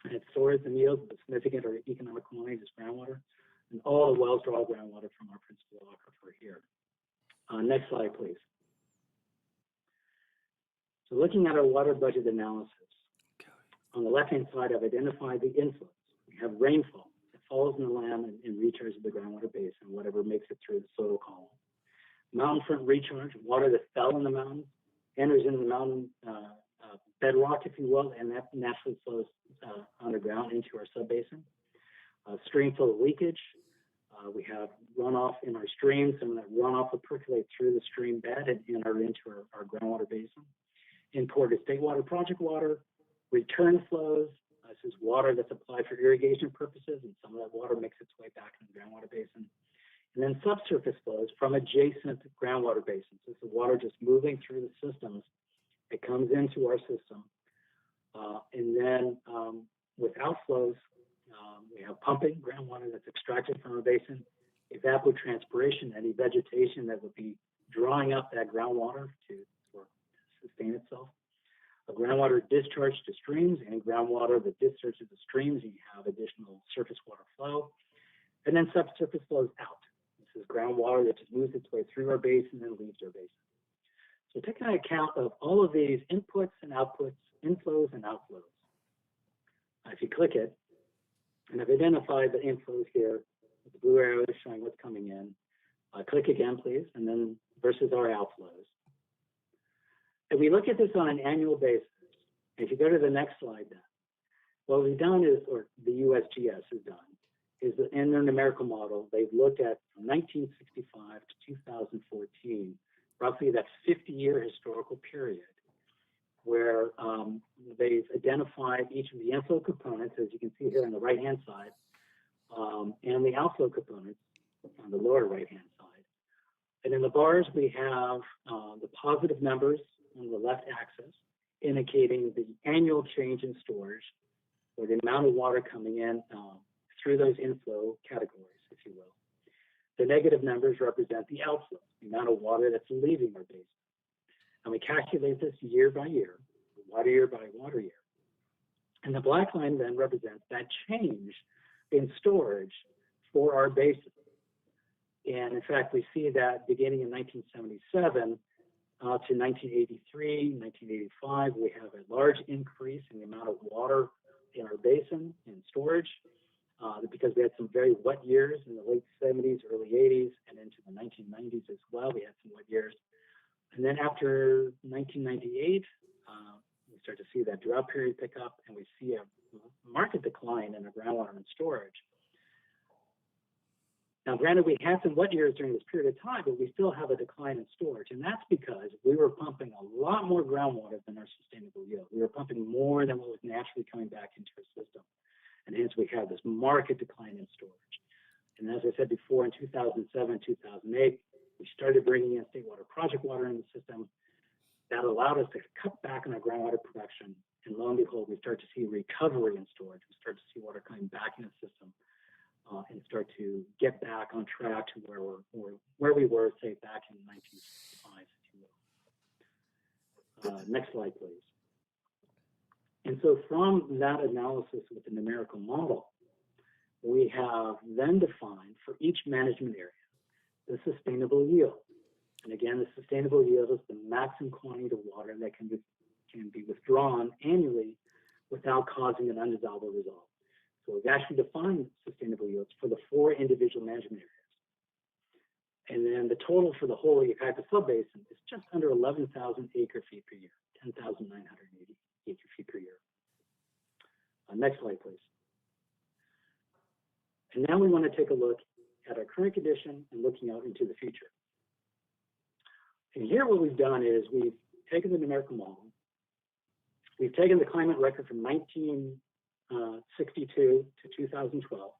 and it stores and yields the significant or economic quantities of groundwater, and all the wells draw groundwater from our principal aquifer here. Next slide, please. So looking at our water budget analysis, on the left-hand side, I've identified the inflows. We have rainfall that falls in the land and recharges the groundwater basin, whatever makes it through the soil column. Mountain front recharge, water that fell in the mountain, enters into the mountain bedrock, if you will, and that naturally flows underground into our subbasin. Stream flow leakage. We have runoff in our streams, and that runoff will percolate through the stream bed and enter into our groundwater basin. Imported state water project water, return flows. This is water that's applied for irrigation purposes, and some of that water makes its way back in the groundwater basin. And then subsurface flows from adjacent groundwater basins. This is water just moving through the systems. It comes into our system. And then with outflows, we have pumping groundwater that's extracted from a basin, evapotranspiration, any vegetation that would be drawing up that groundwater to sustain itself. A groundwater discharge to streams, any groundwater that discharges to streams, you have additional surface water flow. And then subsurface flows out. This is groundwater that just moves its way through our basin and leaves our basin. So taking account of all of these inputs and outputs, inflows and outflows. If you click it, and I've identified the inflows here, with the blue arrow is showing what's coming in. Click again, please, and then versus our outflows. If we look at this on an annual basis, if you go to the next slide then, what we've done is, or the USGS has done, is that in their numerical model, they've looked at from 1965 to 2014, roughly that 50-year historical period, where they've identified each of the inflow components, as you can see here on the right-hand side, and the outflow components on the lower right-hand side. And in the bars, we have the positive numbers on the left axis, indicating the annual change in storage, or the amount of water coming in through those inflow categories, if you will. The negative numbers represent the outflow, the amount of water that's leaving our basin. And we calculate this year by year, water year by water year. And the black line then represents that change in storage for our basin. And in fact, we see that beginning in 1977 to 1983, 1985, we have a large increase in the amount of water in our basin in storage because we had some very wet years in the late 70s, early 80s, and into the 1990s as well. We had some wet years. And then after 1998, we start to see that drought period pick up, and we see a marked decline in the groundwater and storage. Now, granted, we had some wet years during this period of time, but we still have a decline in storage. And that's because we were pumping a lot more groundwater than our sustainable yield. We were pumping more than what was naturally coming back into our system. And hence, we have this marked decline in storage. And as I said before, in 2007, 2008, we started bringing in state water project water in the system. That allowed us to cut back on our groundwater production. And lo and behold, we start to see recovery in storage. We start to see water coming back in the system. And start to get back on track to where we were, say, back in 1965, if you will. Next slide, please. And so from that analysis with the numerical model, we have then defined for each management area the sustainable yield. And again, the sustainable yield is the maximum quantity of water that can be withdrawn annually without causing an undesirable result. So we've actually defined sustainable yields for the 4 individual management areas. And then the total for the whole Yucaipa subbasin is just under 11,000 acre-feet per year, 10,980 acre-feet per year. Next slide, please. And now we want to take a look at our current condition and looking out into the future. And here what we've done is we've taken the numerical model, we've taken the climate record from 1962 to 2012,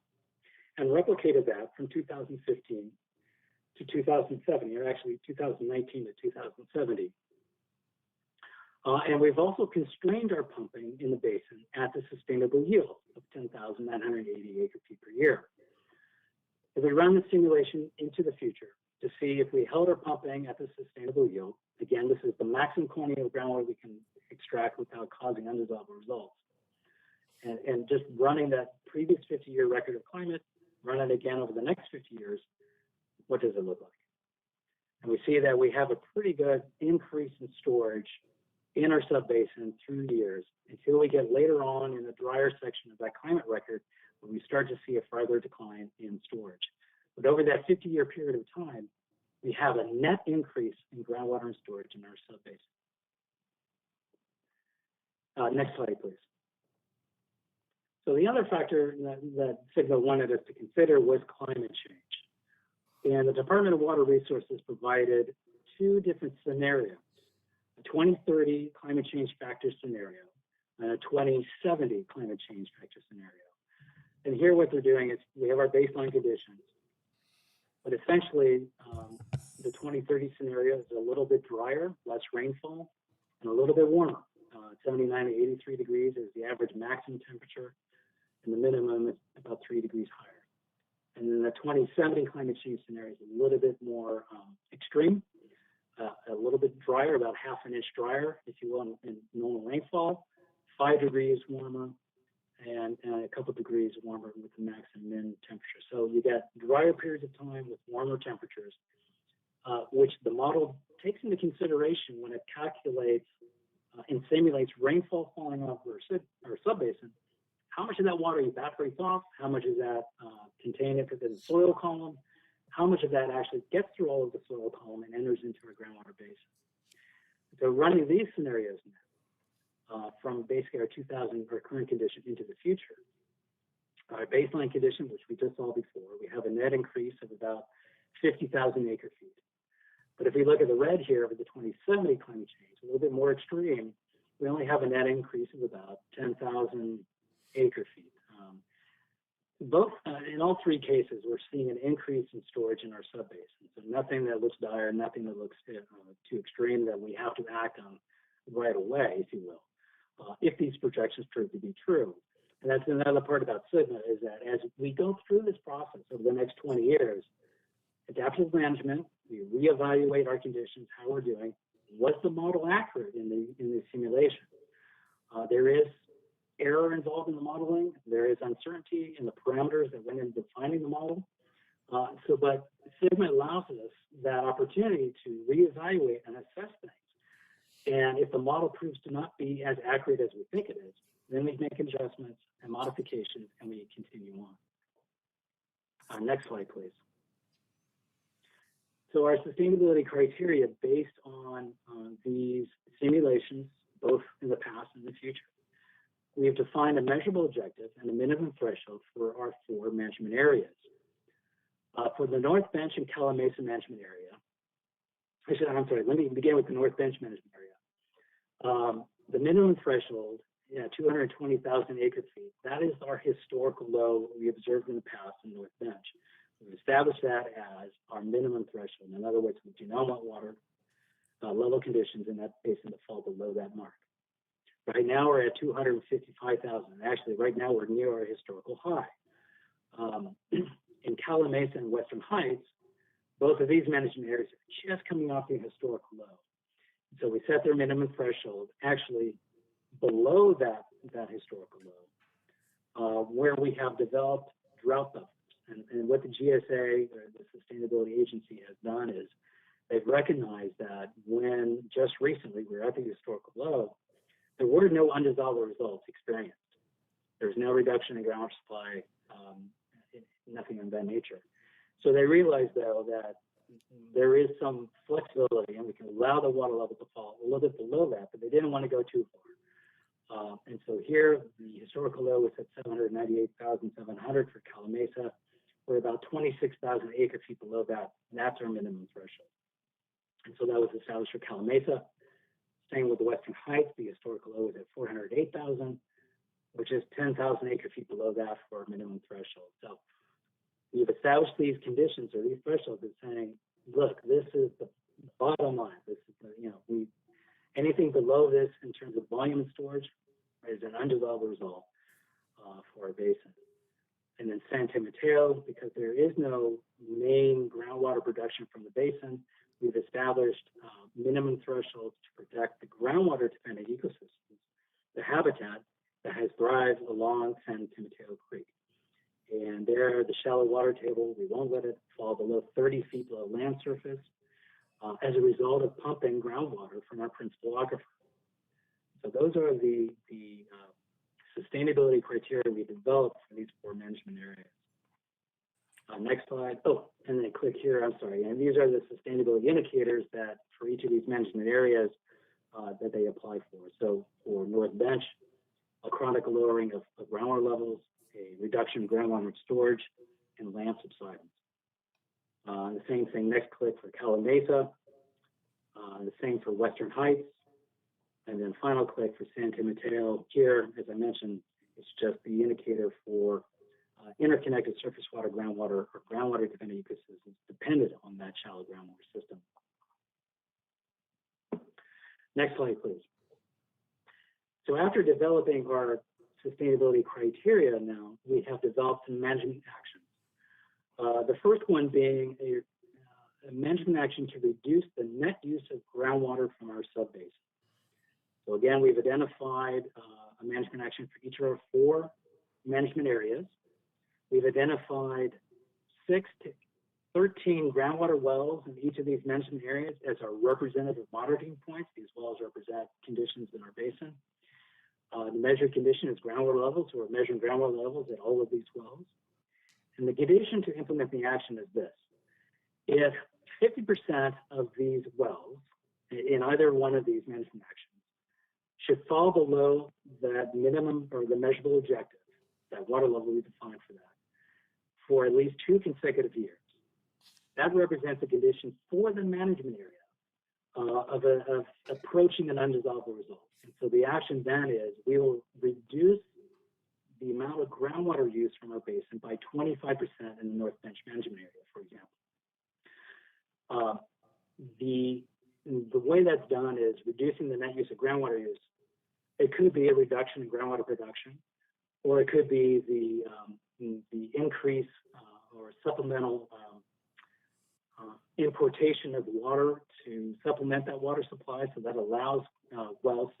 and replicated that from 2015 to 2070, or actually 2019 to 2070. And we've also constrained our pumping in the basin at the sustainable yield of 10,980 acre-feet per year. If we run the simulation into the future to see if we held our pumping at the sustainable yield, again, this is the maximum quantity of groundwater we can extract without causing undesirable results. And just running that previous 50-year record of climate, run it again over the next 50 years, what does it look like? And we see that we have a pretty good increase in storage in our subbasin through the years until we get later on in the drier section of that climate record where we start to see a further decline in storage. But over that 50-year period of time, we have a net increase in groundwater and storage in our subbasin. Next slide, please. So the other factor that SGMA wanted us to consider was climate change. And the Department of Water Resources provided two different scenarios, a 2030 climate change factor scenario and a 2070 climate change factor scenario. And here what they're doing is we have our baseline conditions, but essentially the 2030 scenario is a little bit drier, less rainfall, and a little bit warmer. 79 to 83 degrees is the average maximum temperature, and the minimum is about 3 degrees higher. And then the 2070 climate change scenario is a little bit more extreme, a little bit drier, about half an inch drier, if you will, in normal rainfall, 5 degrees warmer, and a couple degrees warmer with the max and min temperature. So you get drier periods of time with warmer temperatures, which the model takes into consideration when it calculates and simulates rainfall falling off our subbasin. How much of that water evaporates off? How much is that contained within the soil column? How much of that actually gets through all of the soil column and enters into our groundwater basin? So running these scenarios now, from basically our current condition into the future, our baseline condition, which we just saw before, we have a net increase of about 50,000 acre-feet. But if we look at the red here of the 2070 climate change, a little bit more extreme, we only have a net increase of about 10,000 acre-feet. Both in all three cases, we're seeing an increase in storage in our subbasin. So nothing that looks dire, nothing that looks too extreme that we have to act on right away, if you will, if these projections prove to be true. And that's another part about SGMA, is that as we go through this process over the next 20 years, adaptive management, we reevaluate our conditions, how we're doing. Was the model accurate in the simulation? There is error involved in the modeling. There is uncertainty in the parameters that went into defining the model. But SGMA allows us that opportunity to reevaluate and assess things. And if the model proves to not be as accurate as we think it is, then we make adjustments and modifications and we continue on. Next slide, please. So our sustainability criteria based on these simulations, both in the past and the future. We have defined a measurable objective and a minimum threshold for our 4 management areas. For the North Bench and Calamasa management area, let me begin with the North Bench management area. The minimum threshold, 220,000 acre-feet, that is our historical low we observed in the past in North Bench. We've established that as our minimum threshold. In other words, we do not want water level conditions in that basin to fall below that mark. Right now we're at 255,000. Actually, right now we're near our historical high. In Calamasa and Western Heights, both of these management areas are just coming off the historical low. So we set their minimum threshold actually below that historical low, where we have developed drought buffers. And what the GSA, or the Sustainability Agency, has done is they've recognized that when just recently we were at the historical low, there were no undesirable results experienced. There's no reduction in groundwater supply, nothing of that nature. So they realized, though, that there is some flexibility and we can allow the water level to fall a little bit below that, but they didn't want to go too And so here, the historical low was at 798,700 for Calamasa. We're about 26,000 acre feet below that. And that's our minimum threshold. And so that was established for Calamasa. Same with the Western Heights. The historical low was at 408,000, which is 10,000 acre feet below that for our minimum threshold. So we've established these conditions or these thresholds as saying, look, this is the bottom line. This is the, anything below this in terms of volume and storage is an undesirable result for our basin. And then San Mateo, because there is no main groundwater production from the basin, we've established minimum thresholds to protect the groundwater dependent ecosystems, the habitat that has thrived along San Mateo Creek. And there, the shallow water table, we won't let it fall below 30 feet below land surface as a result of pumping groundwater from our principal aquifer. So those are the sustainability criteria we developed for these 4 management areas. Next slide. Oh, and then click here. I'm sorry. And these are the sustainability indicators that for each of these management areas that they apply for. So for North Bench, a chronic lowering of groundwater levels, a reduction in groundwater storage, and land subsidence. The same thing, next click for Calamasa, the same for Western Heights, and then final click for San Mateo. Here, as I mentioned, it's just the indicator for interconnected surface water, groundwater, or groundwater dependent ecosystems dependent on that shallow groundwater system. Next slide, please. So after developing our sustainability criteria now, we have developed some management actions. The first one being a management action to reduce the net use of groundwater from our subbasin. So again, we've identified a management action for each of our 4 management areas. We've identified 6 to 13 groundwater wells in each of these management areas as our representative monitoring points. These wells represent conditions in our basin. The measured condition is groundwater levels, so we're measuring groundwater levels at all of these wells. And the condition to implement the action is this. If 50% of these wells in either one of these management actions should fall below that minimum or the measurable objective, that water level we defined for that, for at least 2 consecutive years, that represents a condition for the management area of approaching an undesirable result. And so the action then is we will reduce the amount of groundwater use from our basin by 25% in the North Bench management area, for example. The way that's done is reducing the net use of groundwater use. It could be a reduction in groundwater production, or it could be the increase or supplemental importation of water to supplement that water supply, so that allows wells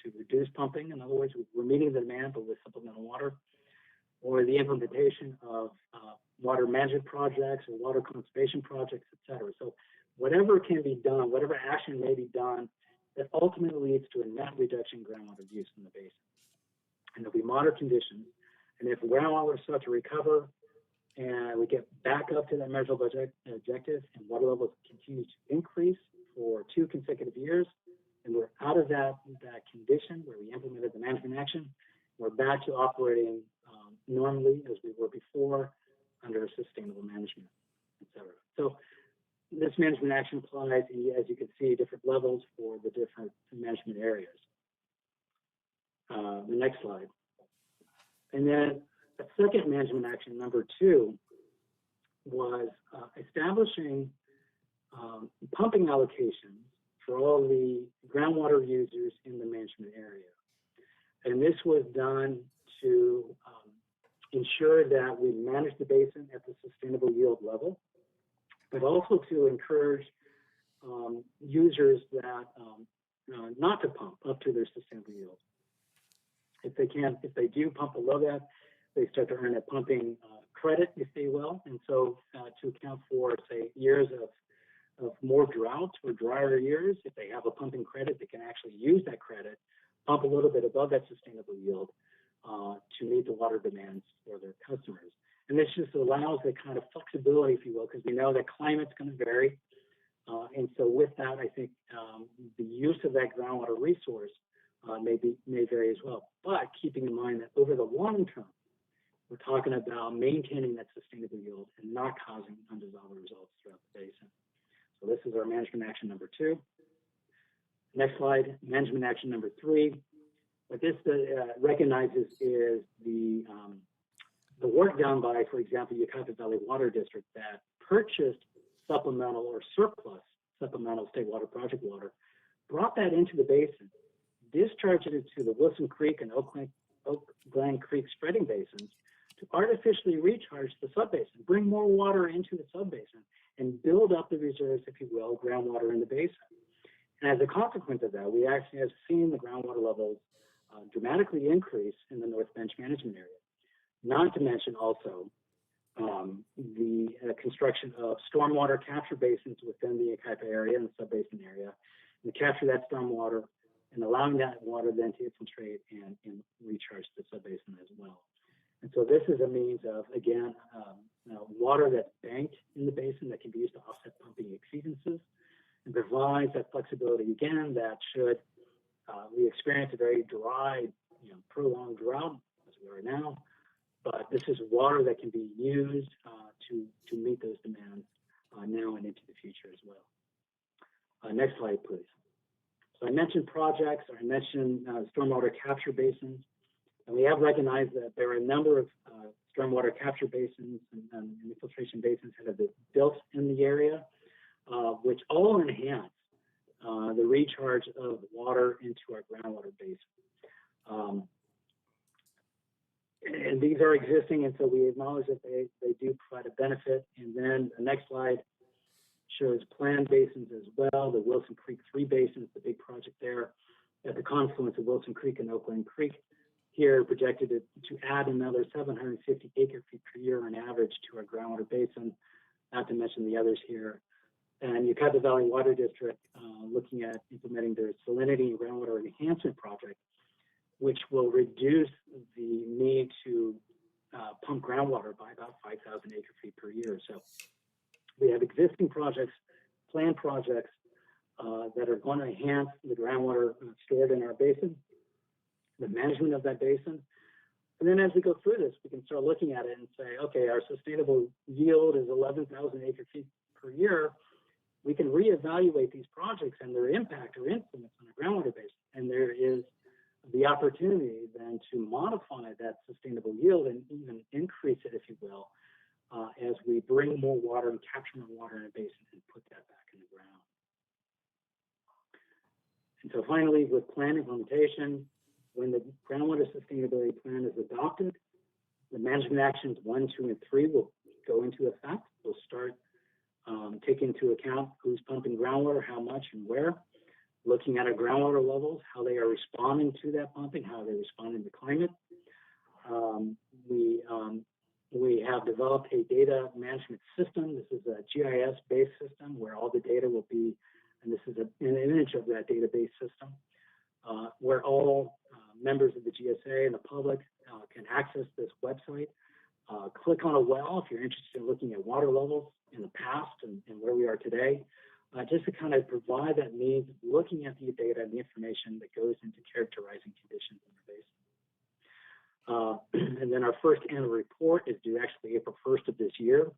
to reduce pumping. In other words, we're meeting the demand, but with supplemental water, or the implementation of water management projects or water conservation projects, et cetera. So whatever can be done, whatever action may be done that ultimately leads to a net reduction in groundwater use in the basin. And there'll be moderate conditions. And if groundwater starts to recover and we get back up to that measurable objective and water levels continue to increase for 2 consecutive years, and we're out of that condition where we implemented the management action, we're back to operating normally as we were before under sustainable management, et cetera. So this management action applies, as you can see, different levels for the different management areas. The next slide. And then a second management action, number 2, was establishing pumping allocations for all the groundwater users in the management area. And this was done to ensure that we manage the basin at the sustainable yield level, but also to encourage users that not to pump up to their sustainable yield. If they do pump below that, they start to earn a pumping credit, if they will. And so to account for, say, years of more drought or drier years, if they have a pumping credit, they can actually use that credit, pump a little bit above that sustainable yield to meet the water demands for their customers. And this just allows the kind of flexibility, if you will, because we know that climate's going to vary. And so with that, I think the use of that groundwater resource may vary as well. But keeping in mind that over the long term, we're talking about maintaining that sustainable yield and not causing undesirable results throughout the basin. So this is our management action number 2. Next slide, management action number 3. What this recognizes is the work done by, for example, Yucaipa Valley Water District that purchased supplemental or surplus supplemental state water project water, brought that into the basin, discharged it into the Wilson Creek and Glen Creek spreading basins to artificially recharge the subbasin, bring more water into the subbasin, and build up the reserves, if you will, groundwater in the basin. And as a consequence of that, we actually have seen the groundwater levels dramatically increase in the North Bench management area. Not to mention also the construction of stormwater capture basins within the Yucaipa area and the subbasin area, and capture that stormwater and allowing that water then to infiltrate and recharge the subbasin as well. And so this is a means of, again, water that's banked in the basin that can be used to offset pumping exceedances and provides that flexibility, again, that should we experience a very dry, prolonged drought as we are now, but this is water that can be used to meet those demands now and into the future as well. Next slide, please. So I mentioned projects, or I mentioned stormwater capture basins, and we have recognized that there are a number of stormwater capture basins and infiltration basins that have been built in the area, which all enhance the recharge of water into our groundwater basin. And these are existing, and so we acknowledge that they do provide a benefit. And then the next slide shows planned basins as well, the Wilson Creek 3 basins, the big project there at the confluence of Wilson Creek and Oakland Creek. Here projected to add another 750 acre-feet per year on average to our groundwater basin, not to mention the others here. And Yucaipa Valley Water District looking at implementing their salinity and groundwater enhancement project, which will reduce the need to pump groundwater by about 5,000 acre-feet per year. So we have existing projects, planned projects that are going to enhance the groundwater stored in our basin, the management of that basin. And then as we go through this, we can start looking at it and say, okay, our sustainable yield is 11,000 acre-feet per year. We can reevaluate these projects and their impact or influence on the groundwater basin. And there is the opportunity then to modify that sustainable yield and even increase it, if you will, as we bring more water and capture more water in a basin and put that back in the ground. And so finally, with plan implementation, when the groundwater sustainability plan is adopted, the management actions 1, 2, and 3 will go into effect. We'll start taking into account who's pumping groundwater, how much, and where. Looking at our groundwater levels, how they are responding to that pumping, how they're responding to climate. We have developed a data management system. This is a GIS-based system where all the data will be, and this is an image of that database system, where all members of the GSA and the public can access this website. Click on a well if you're interested in looking at water levels in the past and where we are today. Just to kind of provide that means of looking at the data and the information that goes into characterizing conditions in the basin. And then our first annual report is due actually April 1st of this year.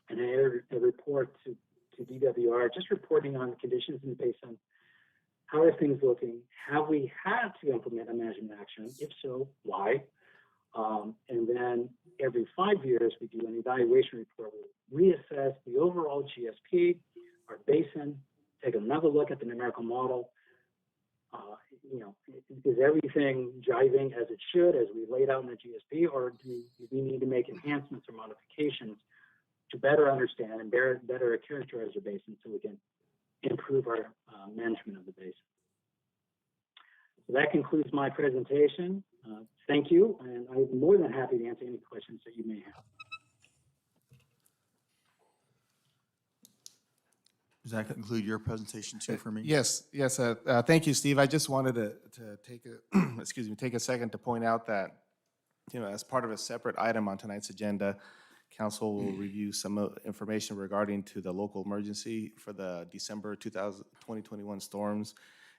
And a report to DWR, just reporting on the conditions in the basin. How are things looking? Have we had to implement a management action? If so, why? And then every 5 years, we do an evaluation report. We reassess the overall GSP, our basin, take another look at the numerical model. Is everything jiving as it should, as we laid out in the GSP, or do we need to make enhancements or modifications to better understand and better characterize the basin so we can improve our management of the basin? So that concludes my presentation. Thank you, and I'm more than happy to answer any questions that you may have. Does that conclude your presentation too for me? Yes. Thank you, Steve. I just wanted to take a take a second to point out that, as part of a separate item on tonight's agenda, Council will review some information regarding to the local emergency for the December 2021 storms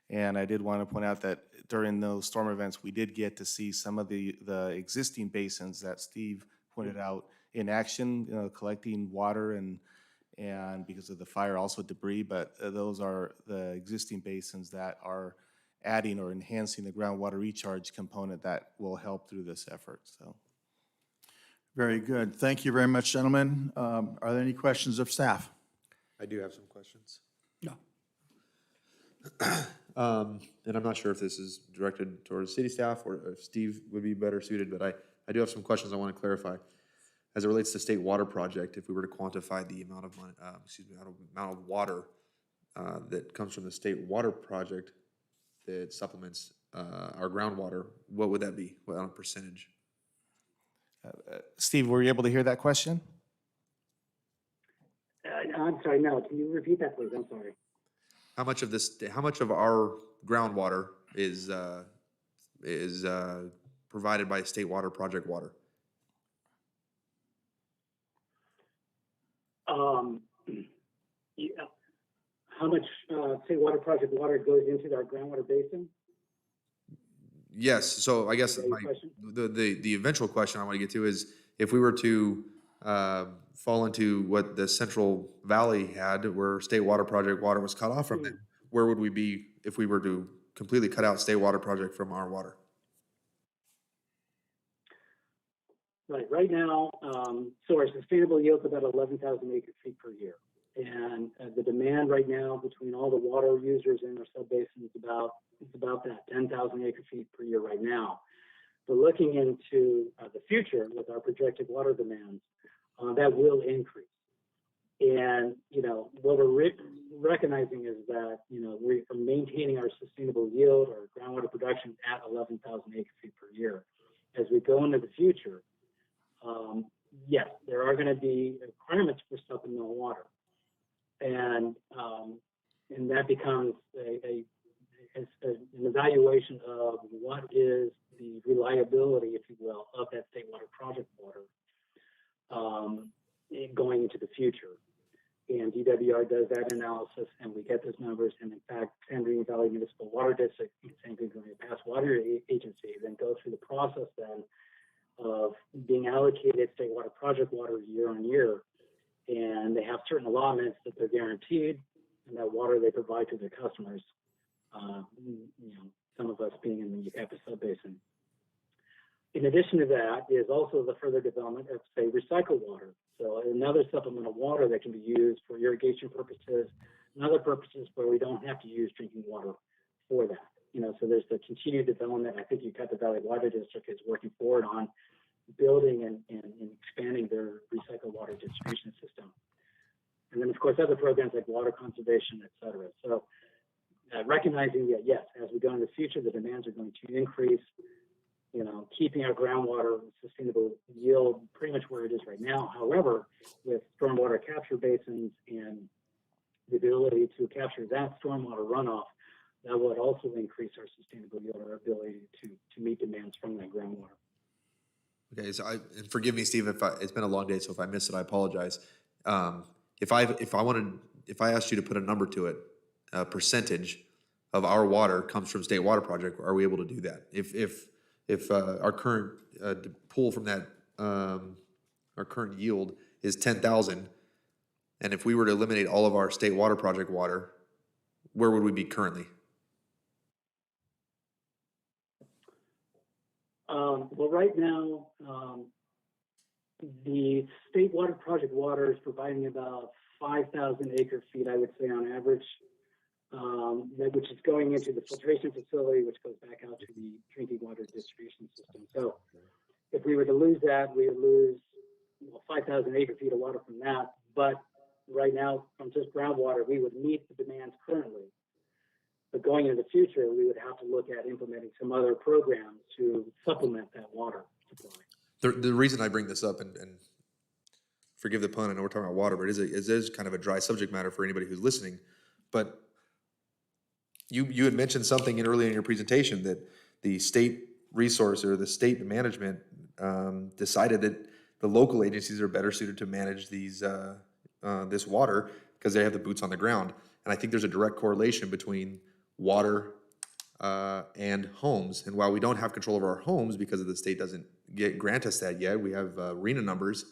And I did want to point out that during those storm events, we did get to see some of the existing basins that Steve pointed out in action, collecting water and because of the fire, also debris, but those are the existing basins that are adding or enhancing the groundwater recharge component that will help through this effort, so. Very good. Thank you very much, gentlemen. Are there any questions of staff? I do have some questions. No. And I'm not sure if this is directed towards city staff or if Steve would be better suited, but I do have some questions I want to clarify. As it relates to state water project, if we were to quantify the amount of money, amount of water that comes from the state water project that supplements our groundwater, what would that be? What on a percentage? Steve, were you able to hear that question? I'm sorry, no, can you repeat that, please? I'm sorry. How much of our groundwater is provided by state water project water? Yeah. How much state water project water goes into our groundwater basin? Yes, so I guess Is that your question? the eventual question I want to get to is if we were to fall into what the Central Valley had, where state water project water was cut off from them, where would we be if we were to completely cut out state water project from our water? Right now, so our sustainable yield is about 11,000 acre feet per year. And the demand right now between all the water users in our sub-basin is about that 10,000 acre feet per year right now. But looking into the future with our projected water demands, that will increase. And, what we're recognizing is that, we're maintaining our sustainable yield or groundwater production at 11,000 acre feet per year. As we go into the future, yes, there are going to be requirements for supplemental water. And that becomes an evaluation of what is the reliability, if you will, of that state water project water going into the future. And DWR does that analysis, and we get those numbers. And in fact, San Bernardino Valley Municipal Water District, San Bernardino Pass Water Agency, then go through the process then of being allocated state water project water year on year. And they have certain allotments that they're guaranteed, and that water they provide to their customers, some of us being in the Yucaipa sub-basin. In addition to that is also the further development of, say, recycled water. So another supplemental water that can be used for irrigation purposes and other purposes where we don't have to use drinking water for that. So there's the continued development. I think Yucaipa Valley Water District is working forward on building and expanding their recycled water distribution system. And then, of course, other programs like water conservation, et cetera. So recognizing that, yes, as we go into the future, the demands are going to increase, keeping our groundwater sustainable yield pretty much where it is right now. However, with stormwater capture basins and the ability to capture that stormwater runoff, that would also increase our sustainable yield, our ability to meet demands from that groundwater. Okay, so and forgive me, Steve, it's been a long day, so if I missed it, I apologize. If I asked you to put a number to it, a percentage of our water comes from state water project, are we able to do that? If our current pool from that, our current yield is 10,000, and if we were to eliminate all of our state water project water, where would we be currently? Well, right now, the state water project water is providing about 5,000 acre feet, I would say, on average, which is going into the filtration facility, which goes back out to the drinking water distribution system. So if we were to lose that, we would lose 5,000 acre feet of water from that. But right now, from just groundwater, we would meet the demands currently. But going into the future, we would have to look at implementing some other programs to supplement that water supply. The reason I bring this up, and forgive the pun, I know we're talking about water, but it is kind of a dry subject matter for anybody who's listening. But you had mentioned something earlier in your presentation that the state resource or the state management decided that the local agencies are better suited to manage these this water because they have the boots on the ground. And I think there's a direct correlation between water, and homes. And while we don't have control over our homes because of the state doesn't grant us that yet, we have RENA numbers.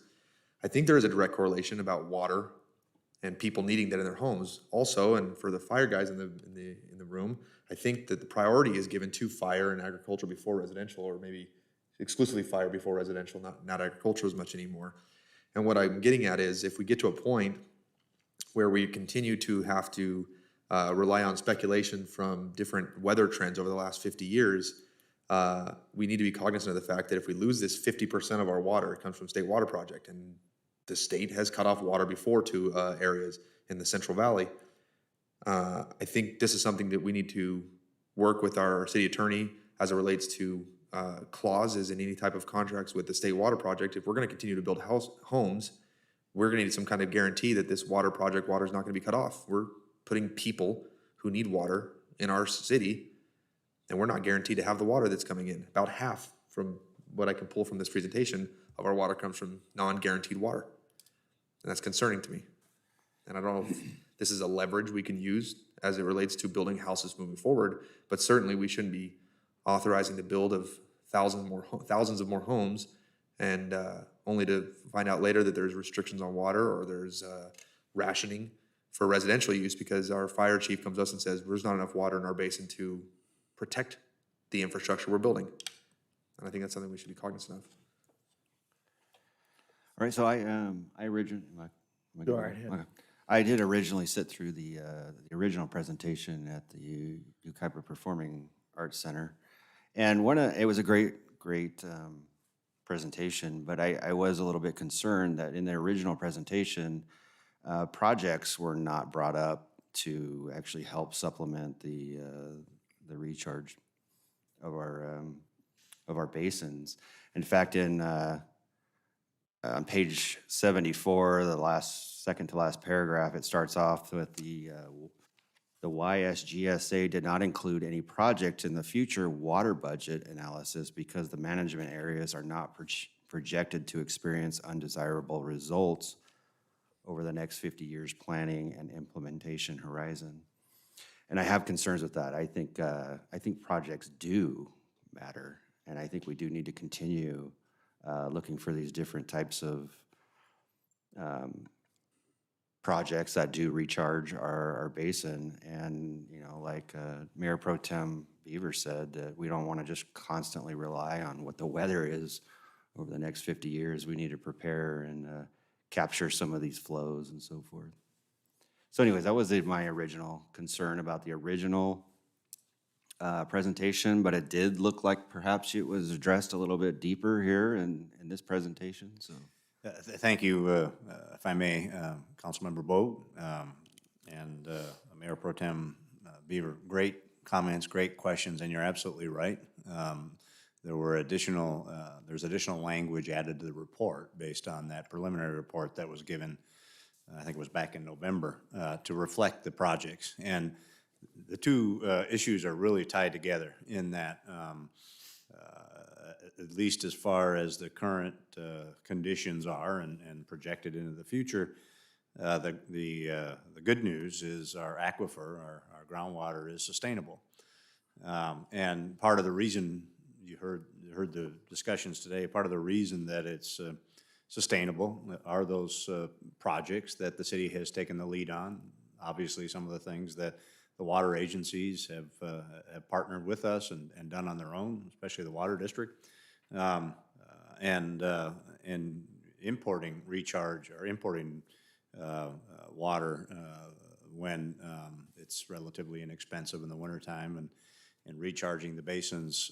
I think there is a direct correlation about water and people needing that in their homes. Also, and for the fire guys in the room, I think that the priority is given to fire and agriculture before residential, or maybe exclusively fire before residential, not agriculture as much anymore. And what I'm getting at is, if we get to a point where we continue to have to rely on speculation from different weather trends over the last 50 years, we need to be cognizant of the fact that if we lose this 50% of our water, it comes from State Water Project, and the state has cut off water before to areas in the Central Valley. I think this is something that we need to work with our city attorney as it relates to clauses in any type of contracts with the State Water Project. If we're going to continue to build homes, we're going to need some kind of guarantee that this water project water is not going to be cut off. We're putting people who need water in our city, and we're not guaranteed to have the water that's coming in. About half, from what I can pull from this presentation, of our water comes from non-guaranteed water. And that's concerning to me. And I don't know if this is a leverage we can use as it relates to building houses moving forward, but certainly we shouldn't be authorizing the build of thousands of more homes, and only to find out later that there's restrictions on water, or there's rationing for residential use because our fire chief comes to us and says there's not enough water in our basin to protect the infrastructure we're building. And I think that's something we should be cognizant of. All right, so I originally, Go right ahead. okay. I did originally sit through the original presentation at the Yucaipa Performing Arts Center. And it was a great presentation, but I was a little bit concerned that in the original presentation, projects were not brought up to actually help supplement the recharge of our basins. In fact, on page 74, the second to last paragraph, it starts off with the YSGSA did not include any project in the future water budget analysis because the management areas are not projected to experience undesirable results over the next 50 years planning and implementation horizon. And I have concerns with that. I think projects do matter, and I think we do need to continue looking for these different types of projects that do recharge our basin. And, like Mayor Pro Tem Beaver said, that we don't want to just constantly rely on what the weather is over the next 50 years. We need to prepare and capture some of these flows and so forth. So anyways, that was my original concern about the original presentation, but it did look like perhaps it was addressed a little bit deeper here in this presentation, so. Thank you, if I may, Councilmember Bowe, and Mayor Pro Tem Beaver. Great comments, great questions, and you're absolutely right. There's additional language added to the report based on that preliminary report that was given, I think it was back in November, to reflect the projects. And the two issues are really tied together in that, at least as far as the current conditions are and projected into the future, the good news is our aquifer, our groundwater is sustainable. And part of the reason, you heard the discussions today, part of the reason that it's sustainable are those projects that the city has taken the lead on. Obviously, some of the things that the water agencies have partnered with us and done on their own, especially the water district, and importing recharge or importing water when it's relatively inexpensive in the wintertime, and recharging the basins,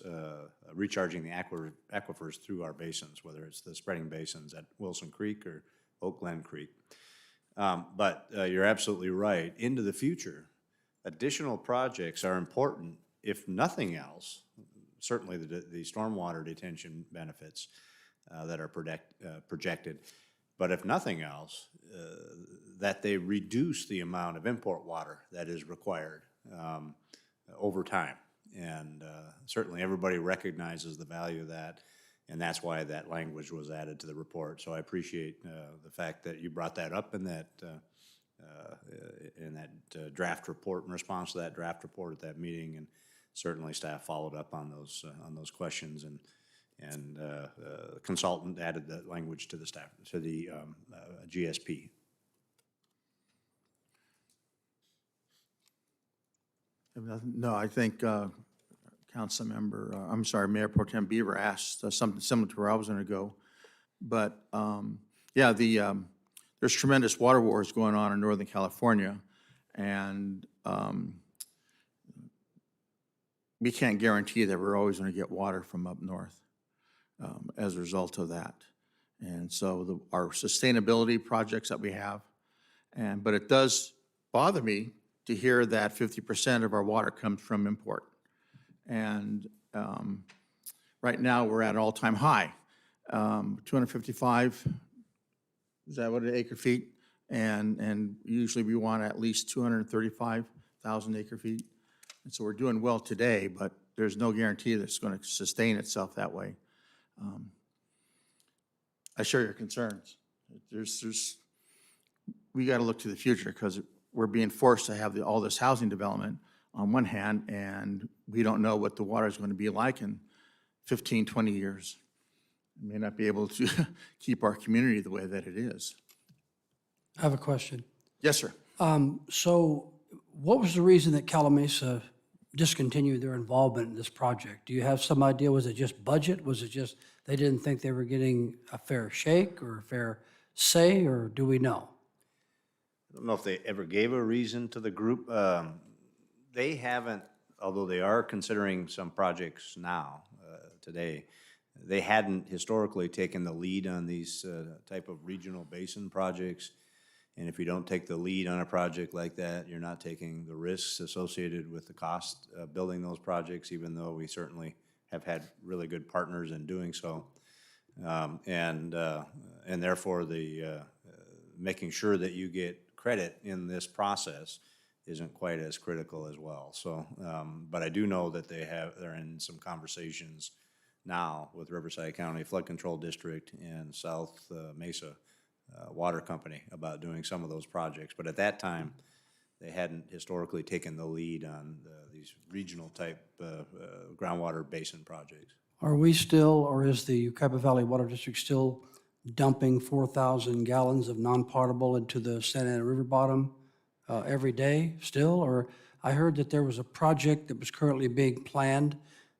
recharging the aquifers through our basins, whether it's the spreading basins at Wilson Creek or Oakland Creek. But you're absolutely right. Into the future, additional projects are important, if nothing else, certainly the stormwater detention benefits that are projected, but if nothing else, that they reduce the amount of import water that is required over time. And certainly everybody recognizes the value of that, and that's why that language was added to the report. So I appreciate the fact that you brought that up and that in that draft report, in response to that draft report at that meeting, and certainly staff followed up on those questions, and consultant added that language to the staff, to the GSP. No, I think Mayor Pro Tem Beaver asked something similar to where I was going to go. But, yeah, there's tremendous water wars going on in Northern California, and we can't guarantee that we're always going to get water from up north as a result of that. And so our sustainability projects that we have, but it does bother me to hear that 50% of our water comes from import. And right now, we're at an all-time high, 255, is that what, acre feet? And usually we want at least 235,000 acre feet. And so we're doing well today, but there's no guarantee that it's going to sustain itself that way. I share your concerns. We got to look to the future, because we're being forced to have all this housing development on one hand, and we don't know what the water is going to be like in 15, 20 years. We may not be able to keep our community the way that it is. I have a question. Yes, sir. So what was the reason that Calamasa discontinued their involvement in this project? Do you have some idea? Was it just budget? Was it just they didn't think they were getting a fair shake or a fair say, or do we know? I don't know if they ever gave a reason to the group. They haven't, although they are considering some projects now, today, they hadn't historically taken the lead on these type of regional basin projects. And if you don't take the lead on a project like that, you're not taking the risks associated with the cost of building those projects, even though we certainly have had really good partners in doing so. And therefore, the making sure that you get credit in this process isn't quite as critical as well. So, but I do know that they're in some conversations now with Riverside County Flood Control District and South Mesa Water Company about doing some of those projects. But at that time, they hadn't historically taken the lead on these regional type groundwater basin projects. Are we still, or is the Yucaipa Valley Water District still dumping 4,000 gallons of non-potable into the Santa Ana River bottom every day still? Or I heard that there was a project that was currently being planned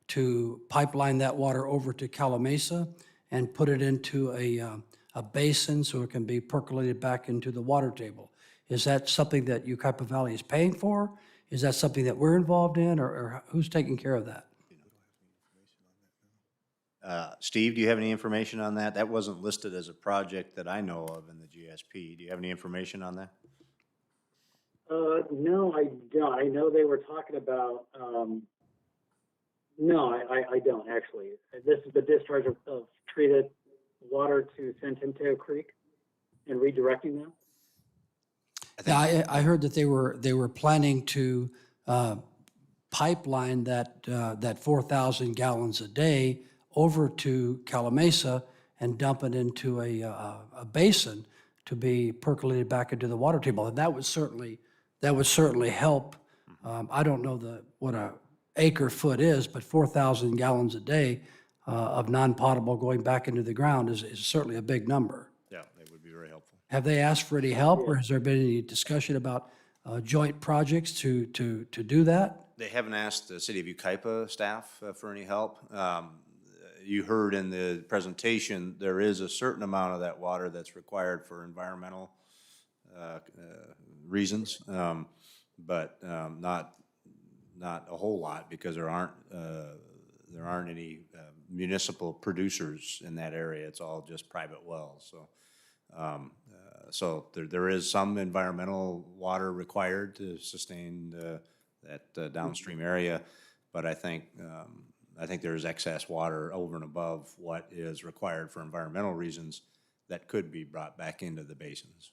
to pipeline that water over to Calamasa and put it into a basin so it can be percolated back into the water table. Is that something that Yucaipa Valley is paying for? Is that something that we're involved in, or who's taking care of that? Steve, do you have any information on that? That wasn't listed as a project that I know of in the GSP. Do you have any information on that? No, I don't. I know they were talking about, no, I don't actually. This is the discharge of treated water to San Mateo Creek and redirecting them. Yeah, I heard that they were planning to pipeline that 4,000 gallons a day over to Calamasa and dump it into a basin to be percolated back into the water table. And that would certainly help. I don't know what a acre foot is, but 4,000 gallons a day of non-potable going back into the ground is certainly a big number. Yeah, that would be very helpful. Have they asked for any help, or has there been any discussion about joint projects to do that? They haven't asked the City of Yucaipa staff for any help. You heard in the presentation, there is a certain amount of that water that's required for environmental reasons, but not a whole lot, because there aren't any municipal producers in that area. It's all just private wells. So there is some environmental water required to sustain that downstream area, but I think there is excess water over and above what is required for environmental reasons that could be brought back into the basins.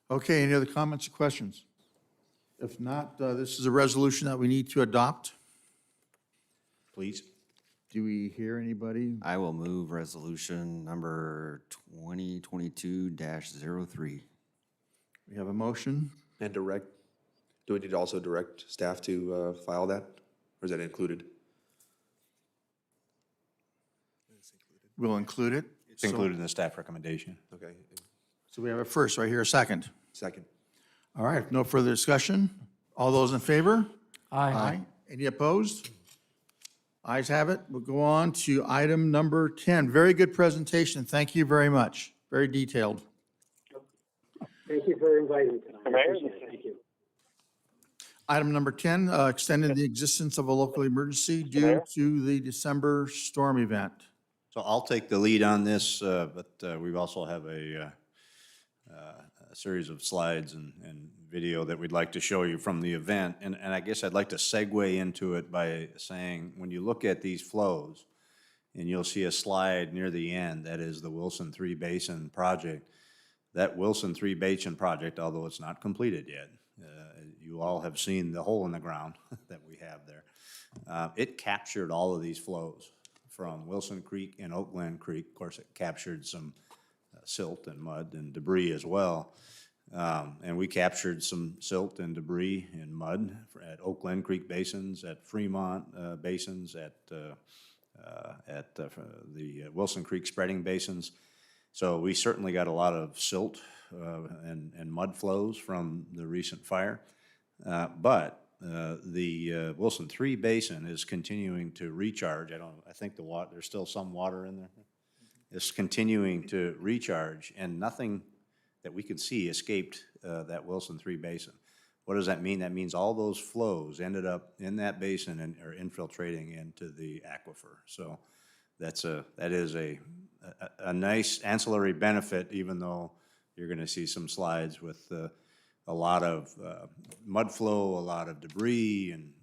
Okay, any other comments or questions? If not, this is a resolution that we need to adopt. Please. Do we hear anybody? I will move resolution number 2022-03. We have a motion. And do we need to also direct staff to file that? Or is that included? We'll include it. It's included in the staff recommendation. Okay, So we have a first, right here, a second. second. All right, no further discussion. All those in favor? Aye. Any opposed? Ayes have it. We'll go on to item number 10. Very good presentation. Thank you very much. Very detailed. Thank you for inviting me tonight. I Mayor, appreciate it. Thank you. Item number 10, extended the existence of a local emergency due to the December storm event. So I'll take the lead on this, but we also have a series of slides and video that we'd like to show you from the event. And I guess I'd like to segue into it by saying, when you look at these flows, and you'll see a slide near the end, that is the Wilson 3 Basin project. That Wilson 3 Basin project, although it's not completed yet, you all have seen the hole in the ground that we have there. It captured all of these flows from Wilson Creek and Oakland Creek. Of course, it captured some silt and mud and debris as well. And we captured some silt and debris and mud at Oakland Creek Basins, at Fremont Basins, at the Wilson Creek spreading basins. So we certainly got a lot of silt and mud flows from the recent fire. But the Wilson 3 Basin is continuing to recharge. I think there's still some water in there. It's continuing to recharge, and nothing that we could see escaped that Wilson 3 Basin. What does that mean? That means all those flows ended up in that basin and are infiltrating into the aquifer. So that is a nice ancillary benefit, even though you're going to see some slides with a lot of mud flow, a lot of debris, and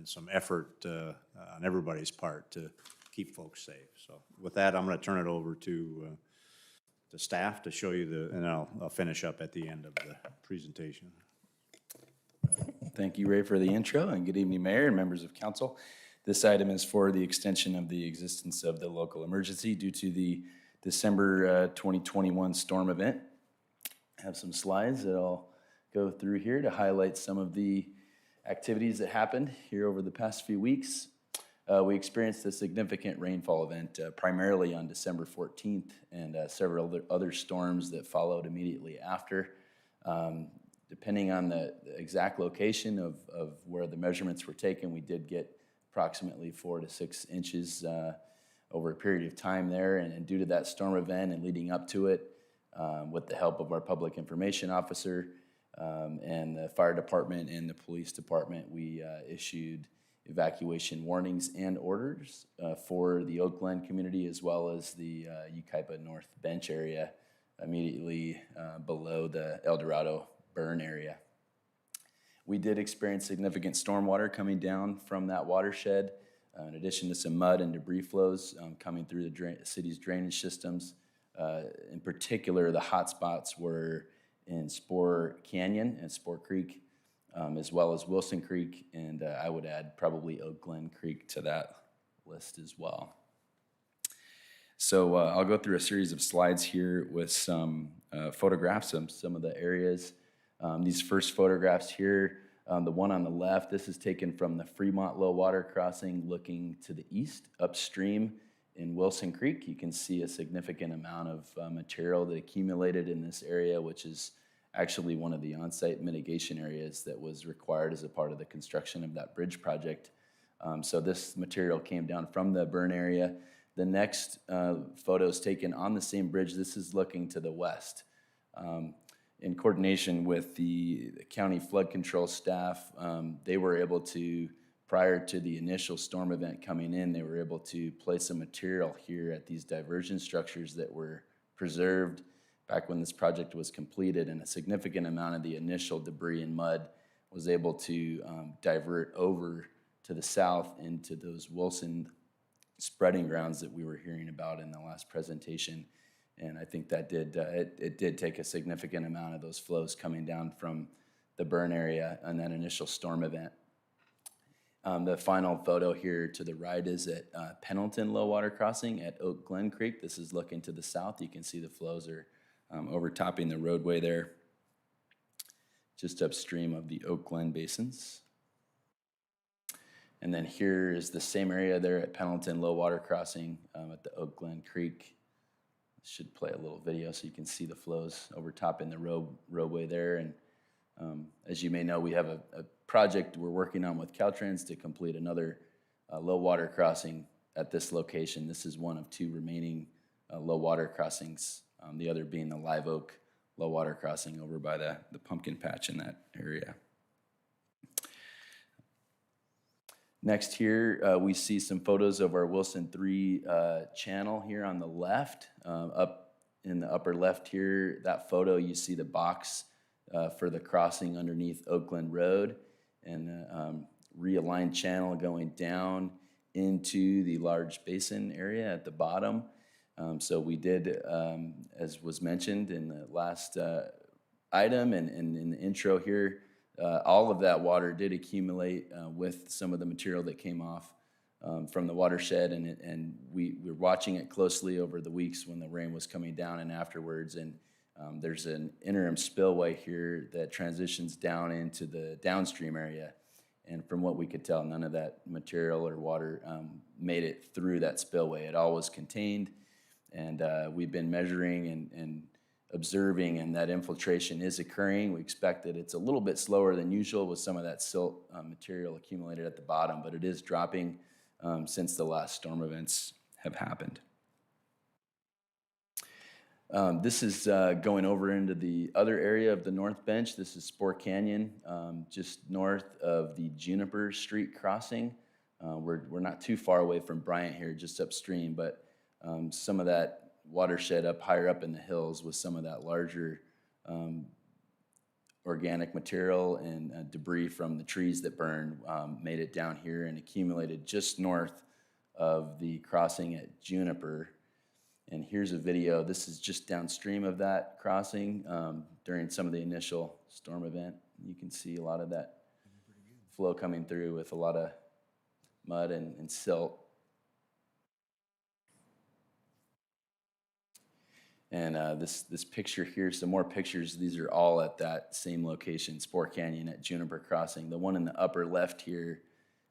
some effort on everybody's part to keep folks safe. So with that, I'm going to turn it over to staff to show you and I'll finish up at the end of the presentation. Thank you, Ray, for the intro, and good evening, Mayor and members of council. This item is for the extension of the existence of the local emergency due to the December 2021 storm event. I have some slides that I'll go through here to highlight some of the activities that happened here over the past few weeks. We experienced a significant rainfall event primarily on December 14th and several other storms that followed immediately after. Depending on the exact location of where the measurements were taken, we did get approximately 4 to 6 inches over a period of time there. And due to that storm event and leading up to it, with the help of our public information officer and the fire department and the police department, we issued evacuation warnings and orders for the Oakland community as well as the Yucaipa North Bench area immediately below the El Dorado burn area. We did experience significant stormwater coming down from that watershed, in addition to some mud and debris flows coming through the city's drainage systems. In particular, the hot spots were in Spore Canyon and Spore Creek, as well as Wilson Creek, and I would add probably Glen Creek to that list as well. So I'll go through a series of slides here with some photographs of some of the areas. These first photographs here, the one on the left, this is taken from the Fremont low water crossing looking to the east upstream in Wilson Creek. You can see a significant amount of material that accumulated in this area, which is actually one of the on-site mitigation areas that was required as a part of the construction of that bridge project. So this material came down from the burn area. The next photo is taken on the same bridge. This is looking to the west. In coordination with the county flood control staff, they were able to, prior to the initial storm event coming in, they were able to place some material here at these diversion structures that were preserved back when this project was completed, and a significant amount of the initial debris and mud was able to divert over to the south into those Wilson spreading grounds that we were hearing about in the last presentation. And I think that it did take a significant amount of those flows coming down from the burn area on that initial storm event. The final photo here to the right is at Pendleton Low Water Crossing at Glen Creek. This is looking to the south. You can see the flows are overtopping the roadway there, just upstream of the Glen Basins. And then here is the same area there at Pendleton Low Water Crossing at the Glen Creek. Should play a little video so you can see the flows overtopping the roadway there. And as you may know, we have a project we're working on with Caltrans to complete another low water crossing at this location. This is one of 2 remaining low water crossings, the other being the Live Oak low water crossing over by the pumpkin patch in that area. Next here, we see some photos of our Wilson 3 channel here on the left. Up in the upper left here, that photo, you see the box for the crossing underneath Oakland Road, and realigned channel going down into the large basin area at the bottom. So we did, as was mentioned in the last item and in the intro here, all of that water did accumulate with some of the material that came off from the watershed, and we were watching it closely over the weeks when the rain was coming down and afterwards. And there's an interim spillway here that transitions down into the downstream area. And from what we could tell, none of that material or water made it through that spillway. It all was contained, and we've been measuring and observing, and that infiltration is occurring. We expect that it's a little bit slower than usual with some of that silt material accumulated at the bottom, but it is dropping since the last storm events have happened. This is going over into the other area of the North Bench. This is Spore Canyon, just north of the Juniper Street crossing. We're not too far away from Bryant here, just upstream, but some of that watershed up higher up in the hills with some of that larger organic material and debris from the trees that burned made it down here and accumulated just north of the crossing at Juniper. And here's a video. This is just downstream of that crossing during some of the initial storm event. You can see a lot of that flow coming through with a lot of mud and silt. And this picture here, some more pictures. These are all at that same location, Spore Canyon at Juniper Crossing. The one in the upper left here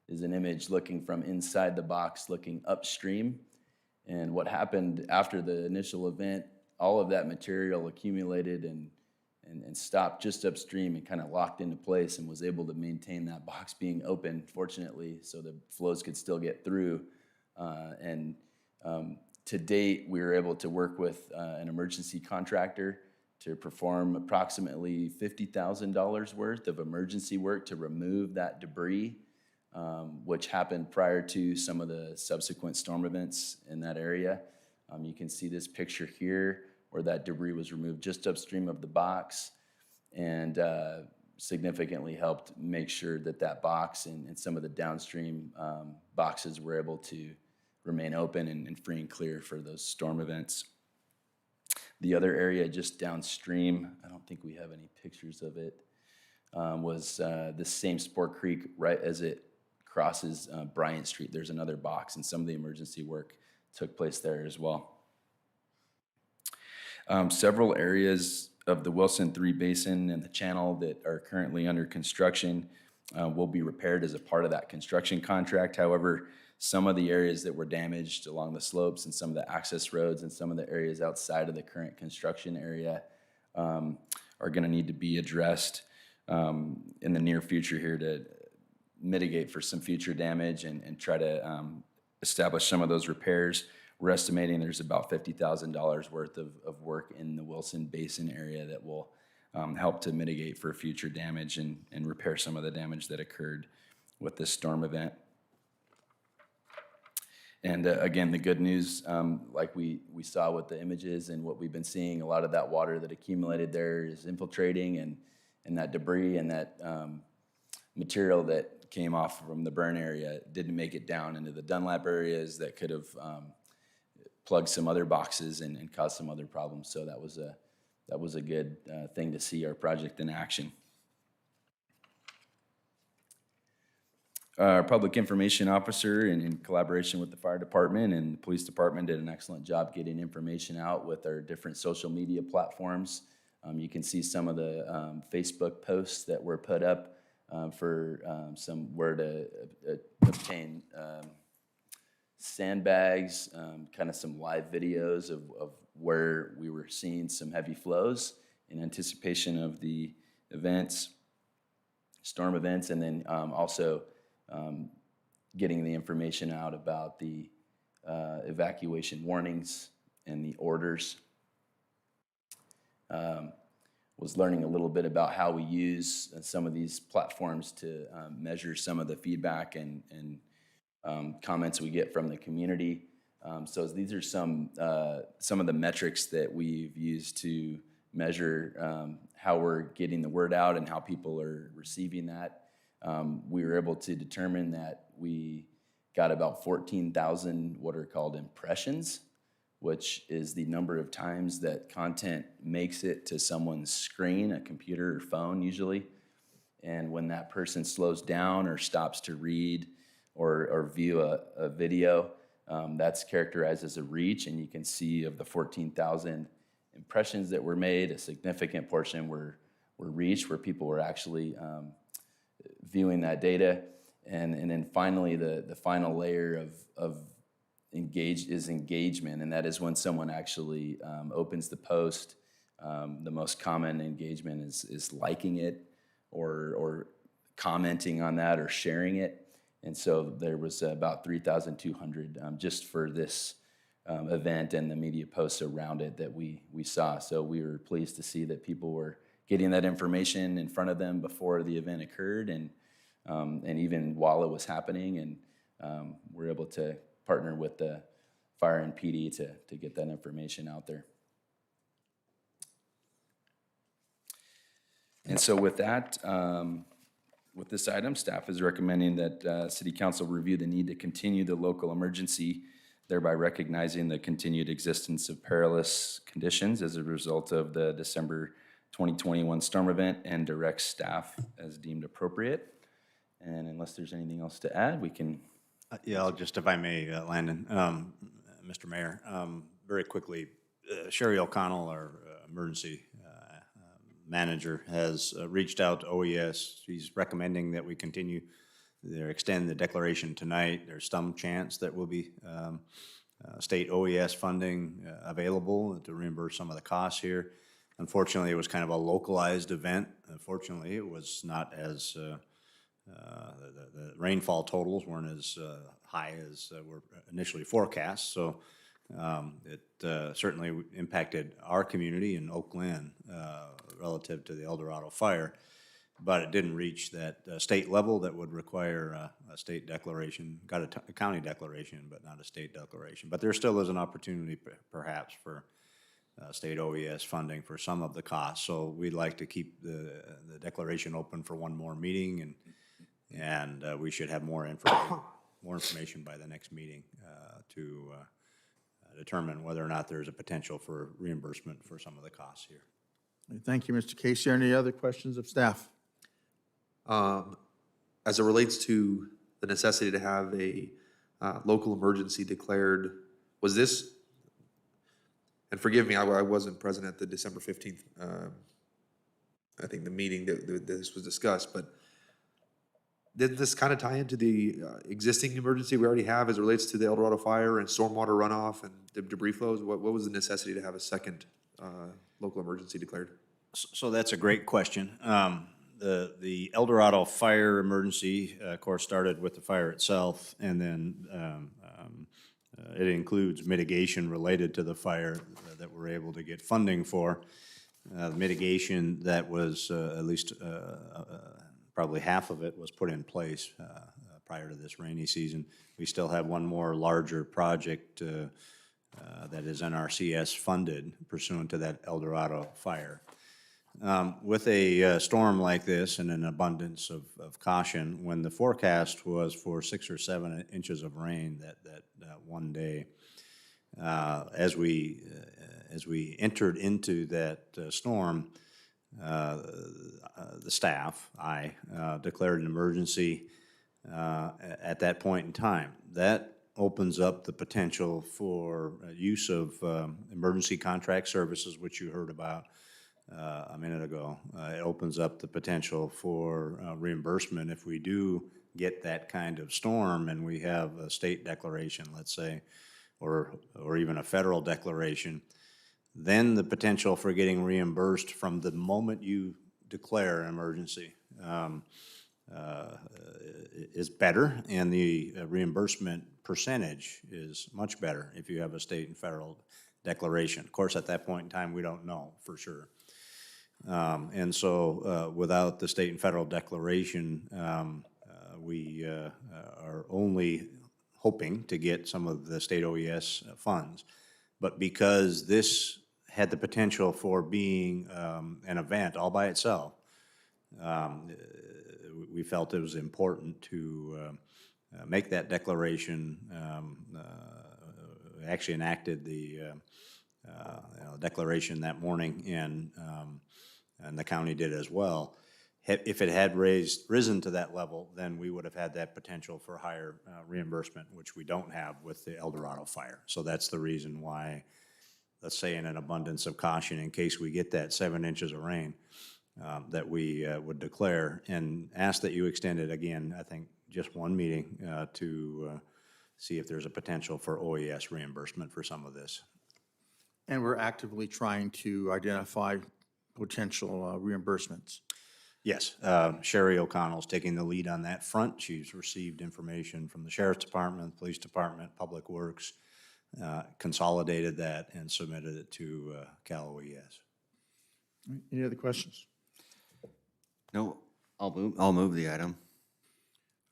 is an image looking from inside the box, looking upstream. And what happened after the initial event, all of that material accumulated and stopped just upstream and kind of locked into place and was able to maintain that box being open, fortunately, so the flows could still get through. To date, we were able to work with an emergency contractor to perform approximately $50,000 worth of emergency work to remove that debris, which happened prior to some of the subsequent storm events in that area. You can see this picture here where that debris was removed just upstream of the box and significantly helped make sure that that box and some of the downstream boxes were able to remain open and free and clear for those storm events. The other area just downstream, I don't think we have any pictures of it, was the same Spore Creek right as it crosses Bryant Street. There's another box, and some of the emergency work took place there as well. Several areas of the Wilson 3 Basin and the channel that are currently under construction will be repaired as a part of that construction contract. However, some of the areas that were damaged along the slopes and some of the access roads and some of the areas outside of the current construction area are going to need to be addressed in the near future here to mitigate for some future damage and try to establish some of those repairs. We're estimating there's about $50,000 worth of work in the Wilson Basin area that will help to mitigate for future damage and repair some of the damage that occurred with this storm event. And again, the good news, like we saw with the images and what we've been seeing, a lot of that water that accumulated there is infiltrating, and that debris and that material that came off from the burn area didn't make it down into the Dunlap areas that could have plugged some other boxes and caused some other problems. So that was a good thing to see our project in action. Our public information officer, in collaboration with the fire department and the police department, did an excellent job getting information out with our different social media platforms. You can see some of the Facebook posts that were put up for where to obtain sandbags, kind of some live videos of where we were seeing some heavy flows in anticipation of the events, storm events, and then also getting the information out about the evacuation warnings and the orders. Was learning a little bit about how we use some of these platforms to measure some of the feedback and comments we get from the community. So these are some of the metrics that we've used to measure how we're getting the word out and how people are receiving that. We were able to determine that we got about 14,000 what are called impressions, which is the number of times that content makes it to someone's screen, a computer or phone usually. And when that person slows down or stops to read or view a video, that's characterized as a reach. And you can see of the 14,000 impressions that were made, a significant portion were reached, where people were actually viewing that data. And then finally, the final layer of engagement, and that is when someone actually opens the post. The most common engagement is liking it or commenting on that or sharing it. And so there was about 3,200 just for this event and the media posts around it that we saw. So we were pleased to see that people were getting that information in front of them before the event occurred and even while it was happening. And we're able to partner with the fire and PD to get that information out there. And so with that, with this item, staff is recommending that City Council review the need to continue the local emergency, thereby recognizing the continued existence of perilous conditions as a result of the December 2021 storm event, and direct staff as deemed appropriate. And unless there's anything else to add, we can. Yeah, I'll just, if I may, Landon, Mr. Mayor, very quickly, Sherry O'Connell, our emergency manager, has reached out to OES. She's recommending that we continue or extend the declaration tonight. There's some chance that will be state OES funding available to reimburse some of the costs here. Unfortunately, it was kind of a localized event. Unfortunately, it was not as the rainfall totals weren't as high as were initially forecast, so it certainly impacted our community in Oakland relative to the El Dorado fire, but it didn't reach that state level that would require a state declaration. Got a county declaration, but not a state declaration. But there still is an opportunity perhaps for state OES funding for some of the costs, so we'd like to keep the declaration open for one more meeting, and we should have more information by the next meeting to determine whether or not there's a potential for reimbursement for some of the costs here. Thank you, Mr. Casey. Are there any other questions of staff? As it relates to the necessity to have a local emergency declared, was this, and forgive me, I wasn't present at the December 15th, I think the meeting that this was discussed, but did this kind of tie into the existing emergency we already have as it relates to the El Dorado fire and stormwater runoff and debris flows? What was the necessity to have a second local emergency declared? So that's a great question. The El Dorado fire emergency, of course, started with the fire itself, and then it includes mitigation related to the fire that we're able to get funding for. The mitigation that was at least probably half of it was put in place prior to this rainy season. We still have one more larger project that is NRCS funded pursuant to that El Dorado fire. With a storm like this and an abundance of caution, when the forecast was for 6 or 7 inches of rain that one day, as we entered into that storm, the staff, I declared an emergency at that point in time. That opens up the potential for use of emergency contract services, which you heard about a minute ago. It opens up the potential for reimbursement if we do get that kind of storm and we have a state declaration, let's say, or even a federal declaration. Then the potential for getting reimbursed from the moment you declare an emergency is better, and the reimbursement percentage is much better if you have a state and federal declaration. Of course, at that point in time, we don't know for sure. And so without the state and federal declaration, we are only hoping to get some of the state OES funds. But because this had the potential for being an event all by itself, we felt it was important to make that declaration. Actually enacted the declaration that morning, and the county did as well. If it had risen to that level, then we would have had that potential for higher reimbursement, which we don't have with the El Dorado fire. So that's the reason why, let's say in an abundance of caution, in case we get that 7 inches of rain, that we would declare and ask that you extend it again, I think just one meeting to see if there's a potential for OES reimbursement for some of this. And we're actively trying to identify potential reimbursements. Yes, Sherry O'Connell's taking the lead on that front. She's received information from the Sheriff's Department, Police Department, Public Works, consolidated that and submitted it to Cal OES. Any other questions? No, I'll move the item.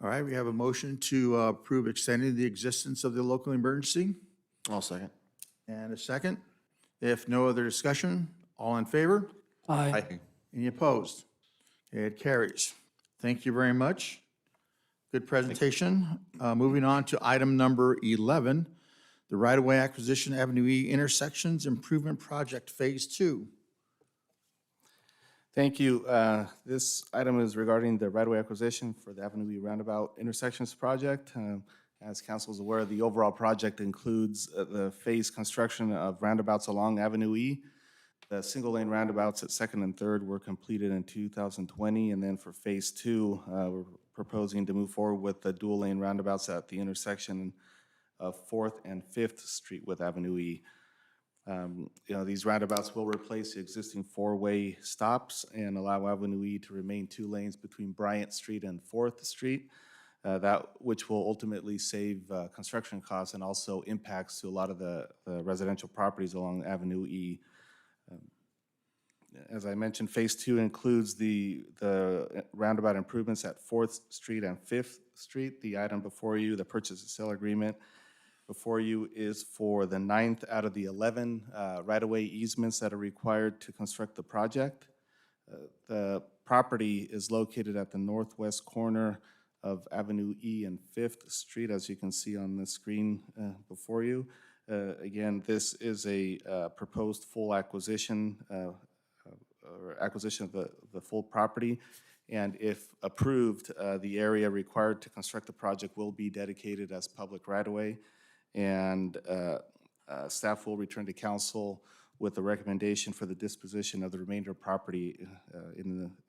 All right, we have a motion to approve extending the existence of the local emergency. I'll second. And a second. If no other discussion, all in favor? Aye. Any opposed? It carries. Thank you very much. Good presentation. Moving on to item number 11, the right-of-way acquisition Avenue E intersections improvement project phase 2. Thank you. This item is regarding the right-of-way acquisition for the Avenue E Roundabout intersections project. As council is aware, the overall project includes the phase construction of roundabouts along Avenue E. The single-lane roundabouts at 2nd and 3rd were completed in 2020, and then for phase 2, we're proposing to move forward with the dual-lane roundabouts at the intersection of 4th and 5th Street with Avenue E. These roundabouts will replace the existing 4-way stops and allow Avenue E to remain 2 lanes between Bryant Street and 4th Street, which will ultimately save construction costs and also impacts to a lot of the residential properties along Avenue E. As I mentioned, phase 2 includes the roundabout improvements at 4th Street and 5th Street. The item before you, the purchase and sale agreement before you, is for the 9th out of the 11 right-of-way easements that are required to construct the project. The property is located at the northwest corner of Avenue E and 5th Street, as you can see on the screen before you. Again, this is a proposed full acquisition, or acquisition of the full property. And if approved, the area required to construct the project will be dedicated as public right-of-way. And staff will return to council with a recommendation for the disposition of the remainder of property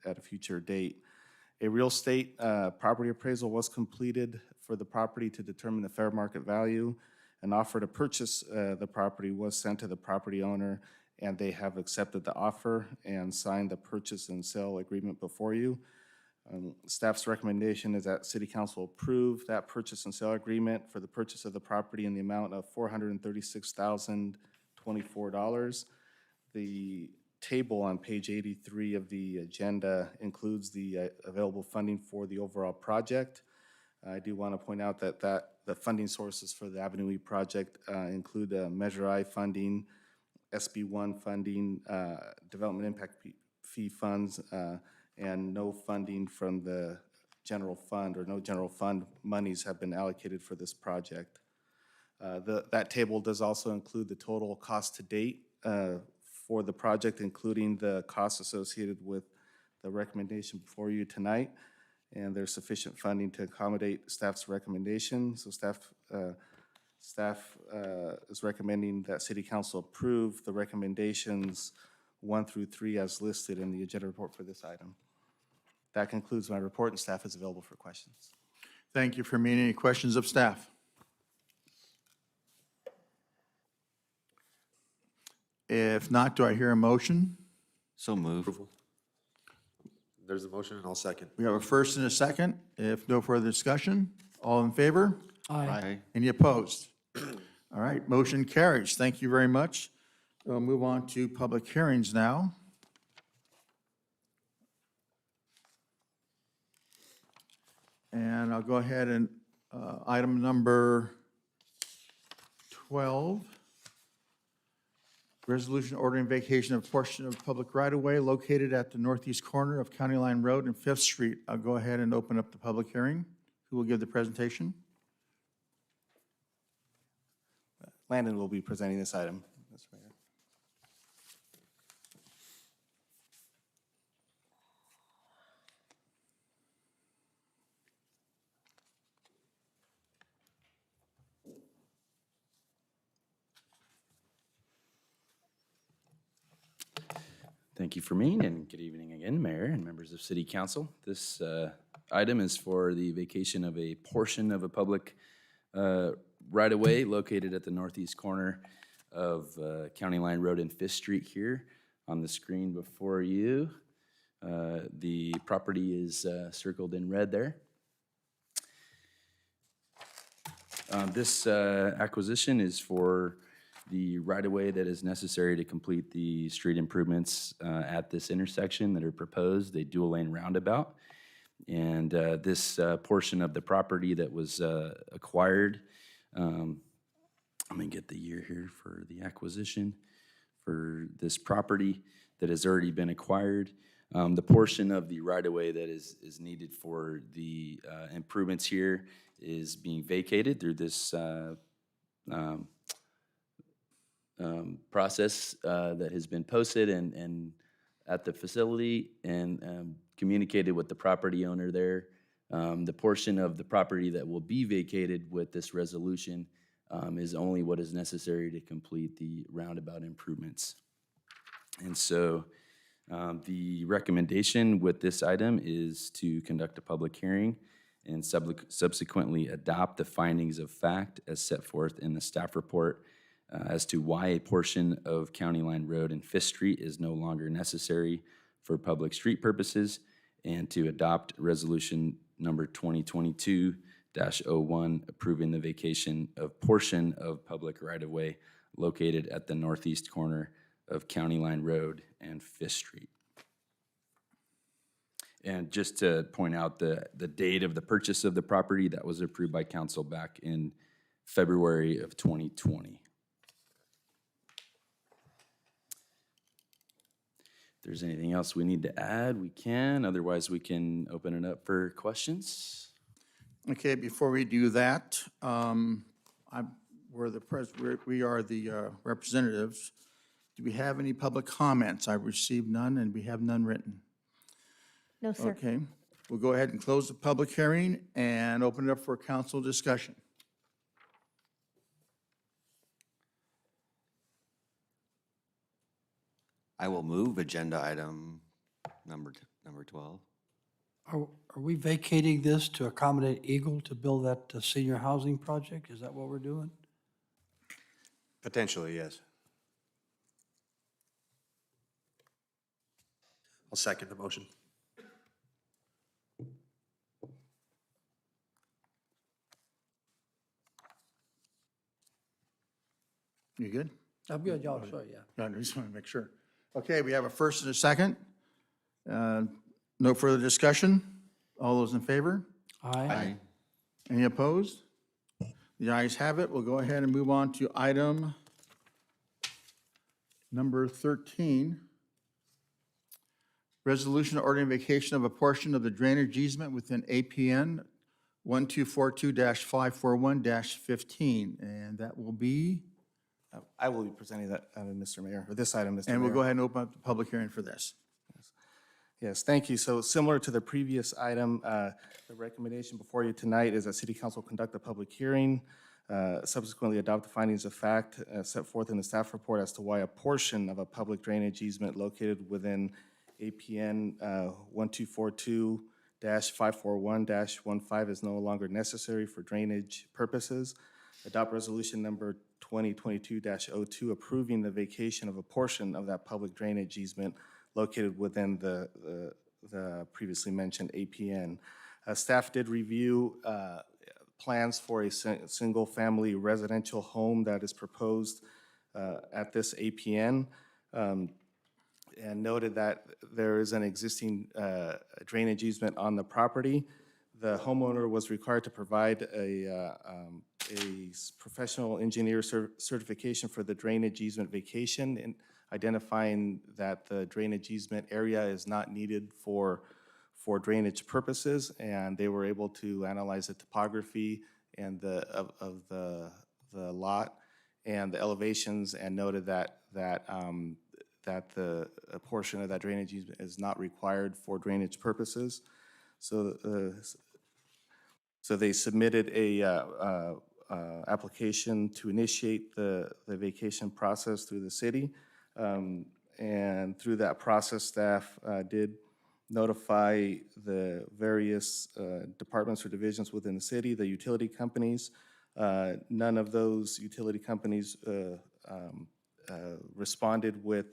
at a future date. A real estate property appraisal was completed for the property to determine the fair market value. An offer to purchase the property was sent to the property owner, and they have accepted the offer and signed the purchase and sale agreement before you. Staff's recommendation is that City Council approve that purchase and sale agreement for the purchase of the property in the amount of $436,024. The table on page 83 of the agenda includes the available funding for the overall project. I do want to point out that the funding sources for the Avenue E project include Measure I funding, SB1 funding, development impact fee funds, and no funding from the general fund, or no general fund monies have been allocated for this project. That table does also include the total cost to date for the project, including the costs associated with the recommendation before you tonight. and there's sufficient funding to accommodate staff's recommendation. So staff is recommending that City Council approve the recommendations 1 through 3 as listed in the agenda report for this item. That concludes my report, and staff is available for questions. Thank you, Fermin. Any questions of staff? If not, do I hear a motion? So move. There's a motion, and I'll second. We have a first and a second. If no further discussion, all in favor? Aye. Any opposed? All right, motion carries. Thank you very much. We'll move on to public hearings now. And I'll go ahead and item number 12. Resolution ordering vacation of portion of public right-of-way located at the northeast corner of County Line Road and Fifth Street. I'll go ahead and open up the public hearing. Who will give the presentation? Landon will be presenting this item, Mr. Mayor. Thank you, Fermin, and good evening again, Mayor and members of City Council. This item is for the vacation of a portion of a public right-of-way located at the northeast corner of County Line Road and Fifth Street here on the screen before you. The property is circled in red there. This acquisition is for the right-of-way that is necessary to complete the street improvements at this intersection that are proposed, a dual-lane roundabout. And this portion of the property that was acquired, I'm gonna get the year here for the acquisition for this property that has already been acquired. The portion of the right-of-way that is needed for the improvements here is being vacated through this process that has been posted and at the facility and communicated with the property owner there. The portion of the property that will be vacated with this resolution is only what is necessary to complete the roundabout improvements. And so the recommendation with this item is to conduct a public hearing and subsequently adopt the findings of fact as set forth in the staff report as to why a portion of County Line Road and Fifth Street is no longer necessary for public street purposes, and to adopt resolution number 2022-01 approving the vacation of portion of public right-of-way located at the northeast corner of County Line Road and Fifth Street. And just to point out the date of the purchase of the property, that was approved by council back in February of 2020. If there's anything else we need to add, we can. Otherwise, we can open it up for questions. Okay, before we do that, we are the representatives. Do we have any public comments? I've received none, and we have none written. No, sir. Okay, we'll go ahead and close the public hearing and open it up for council discussion. I will move agenda item number 12. Are we vacating this to accommodate Eagle to build that senior housing project? Is that what we're doing? Potentially, yes. I'll second the motion. You good? I'm good, y'all, sorry, yeah. I just want to make sure. Okay, we have a first and a second. No further discussion. All those in favor? Aye. Any opposed? The ayes have it. We'll go ahead and move on to item number 13. Resolution ordering vacation of a portion of the drainage easement within APN 1242-541-15, and that will be, I will be presenting that, Mr. Mayor, or this item, Mr. Mayor. and we'll go ahead and open up the public hearing for this. Yes, thank you. So similar to the previous item, the recommendation before you tonight is that City Council conduct a public hearing, subsequently adopt the findings of fact set forth in the staff report as to why a portion of a public drainage easement located within APN 1242-541-15 is no longer necessary for drainage purposes. Adopt resolution number 2022-02 approving the vacation of a portion of that public drainage easement located within the previously mentioned APN. Staff did review plans for a single-family residential home that is proposed at this APN, and noted that there is an existing drainage easement on the property. The homeowner was required to provide a professional engineer certification for the drainage easement vacation, and identifying that the drainage easement area is not needed for drainage purposes, and they were able to analyze the topography and of the lot and the elevations, and noted that the a portion of that drainage easement is not required for drainage purposes. So they submitted a application to initiate the vacation process through the city. And through that process, staff did notify the various departments or divisions within the city, the utility companies. None of those utility companies responded with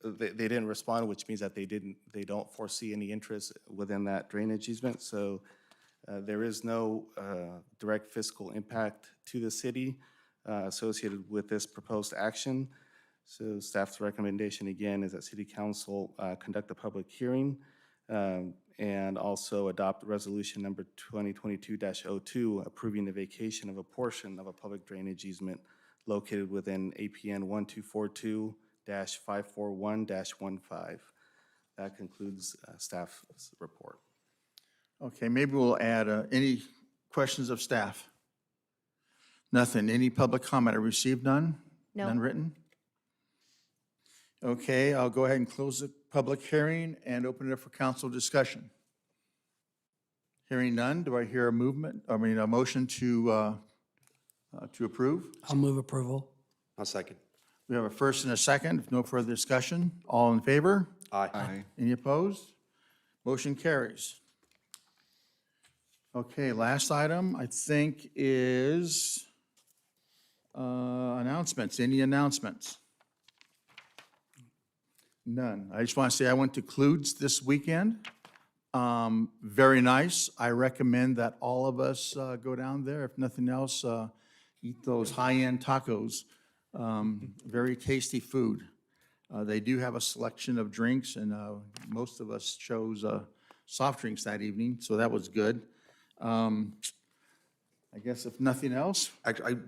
they didn't respond, which means that they don't foresee any interest within that drainage easement. So there is no direct fiscal impact to the city associated with this proposed action. So staff's recommendation again is that City Council conduct a public hearing and also adopt resolution number 2022-02 approving the vacation of a portion of a public drainage easement located within APN 1242-541-15. That concludes staff's report. Okay, maybe we'll add any questions of staff? Nothing. Any public comment? I received none? No. None written? Okay, I'll go ahead and close the public hearing and open it up for council discussion. Hearing none, do I hear a motion to approve? I'll move approval. I'll second. We have a first and a second. If no further discussion, all in favor? Aye. Any opposed? Motion carries. Okay, last item, I think, is announcements. Any announcements? None. I just want to say I went to Kluge's this weekend. Very nice. I recommend that all of us go down there. If nothing else, eat those high-end tacos. Very tasty food. They do have a selection of drinks, and most of us chose soft drinks that evening, so that was good. I guess if nothing else. Actually,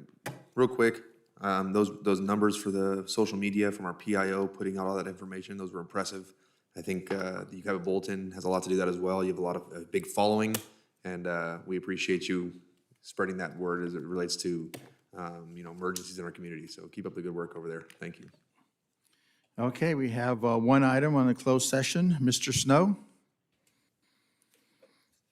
real quick, those numbers for the social media from our PIO putting out all that information, those were impressive. I think the Yucaipa Bulletin has a lot to do that as well. You have a big following, and we appreciate you spreading that word as it relates to emergencies in our community. So keep up the good work over there. Thank you. Okay, we have one item on the closed session. Mr. Snow?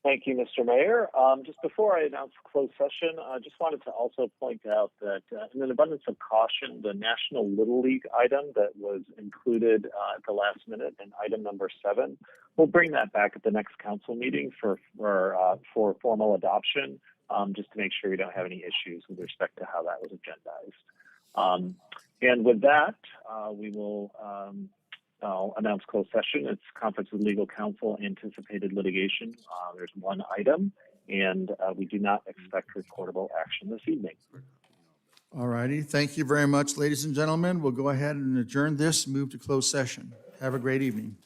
Thank you, Mr. Mayor. Just before I announce closed session, I just wanted to also point out that in an abundance of caution, the National Little League item that was included at the last minute in item number 7, we'll bring that back at the next council meeting for formal adoption, just to make sure we don't have any issues with respect to how that was agendized. And with that, we will I'll announce closed session. It's conference with legal counsel, anticipated litigation. There's one item, and we do not expect reportable action this evening. All righty. Thank you very much, ladies and gentlemen. We'll go ahead and adjourn this, move to closed session. Have a great evening.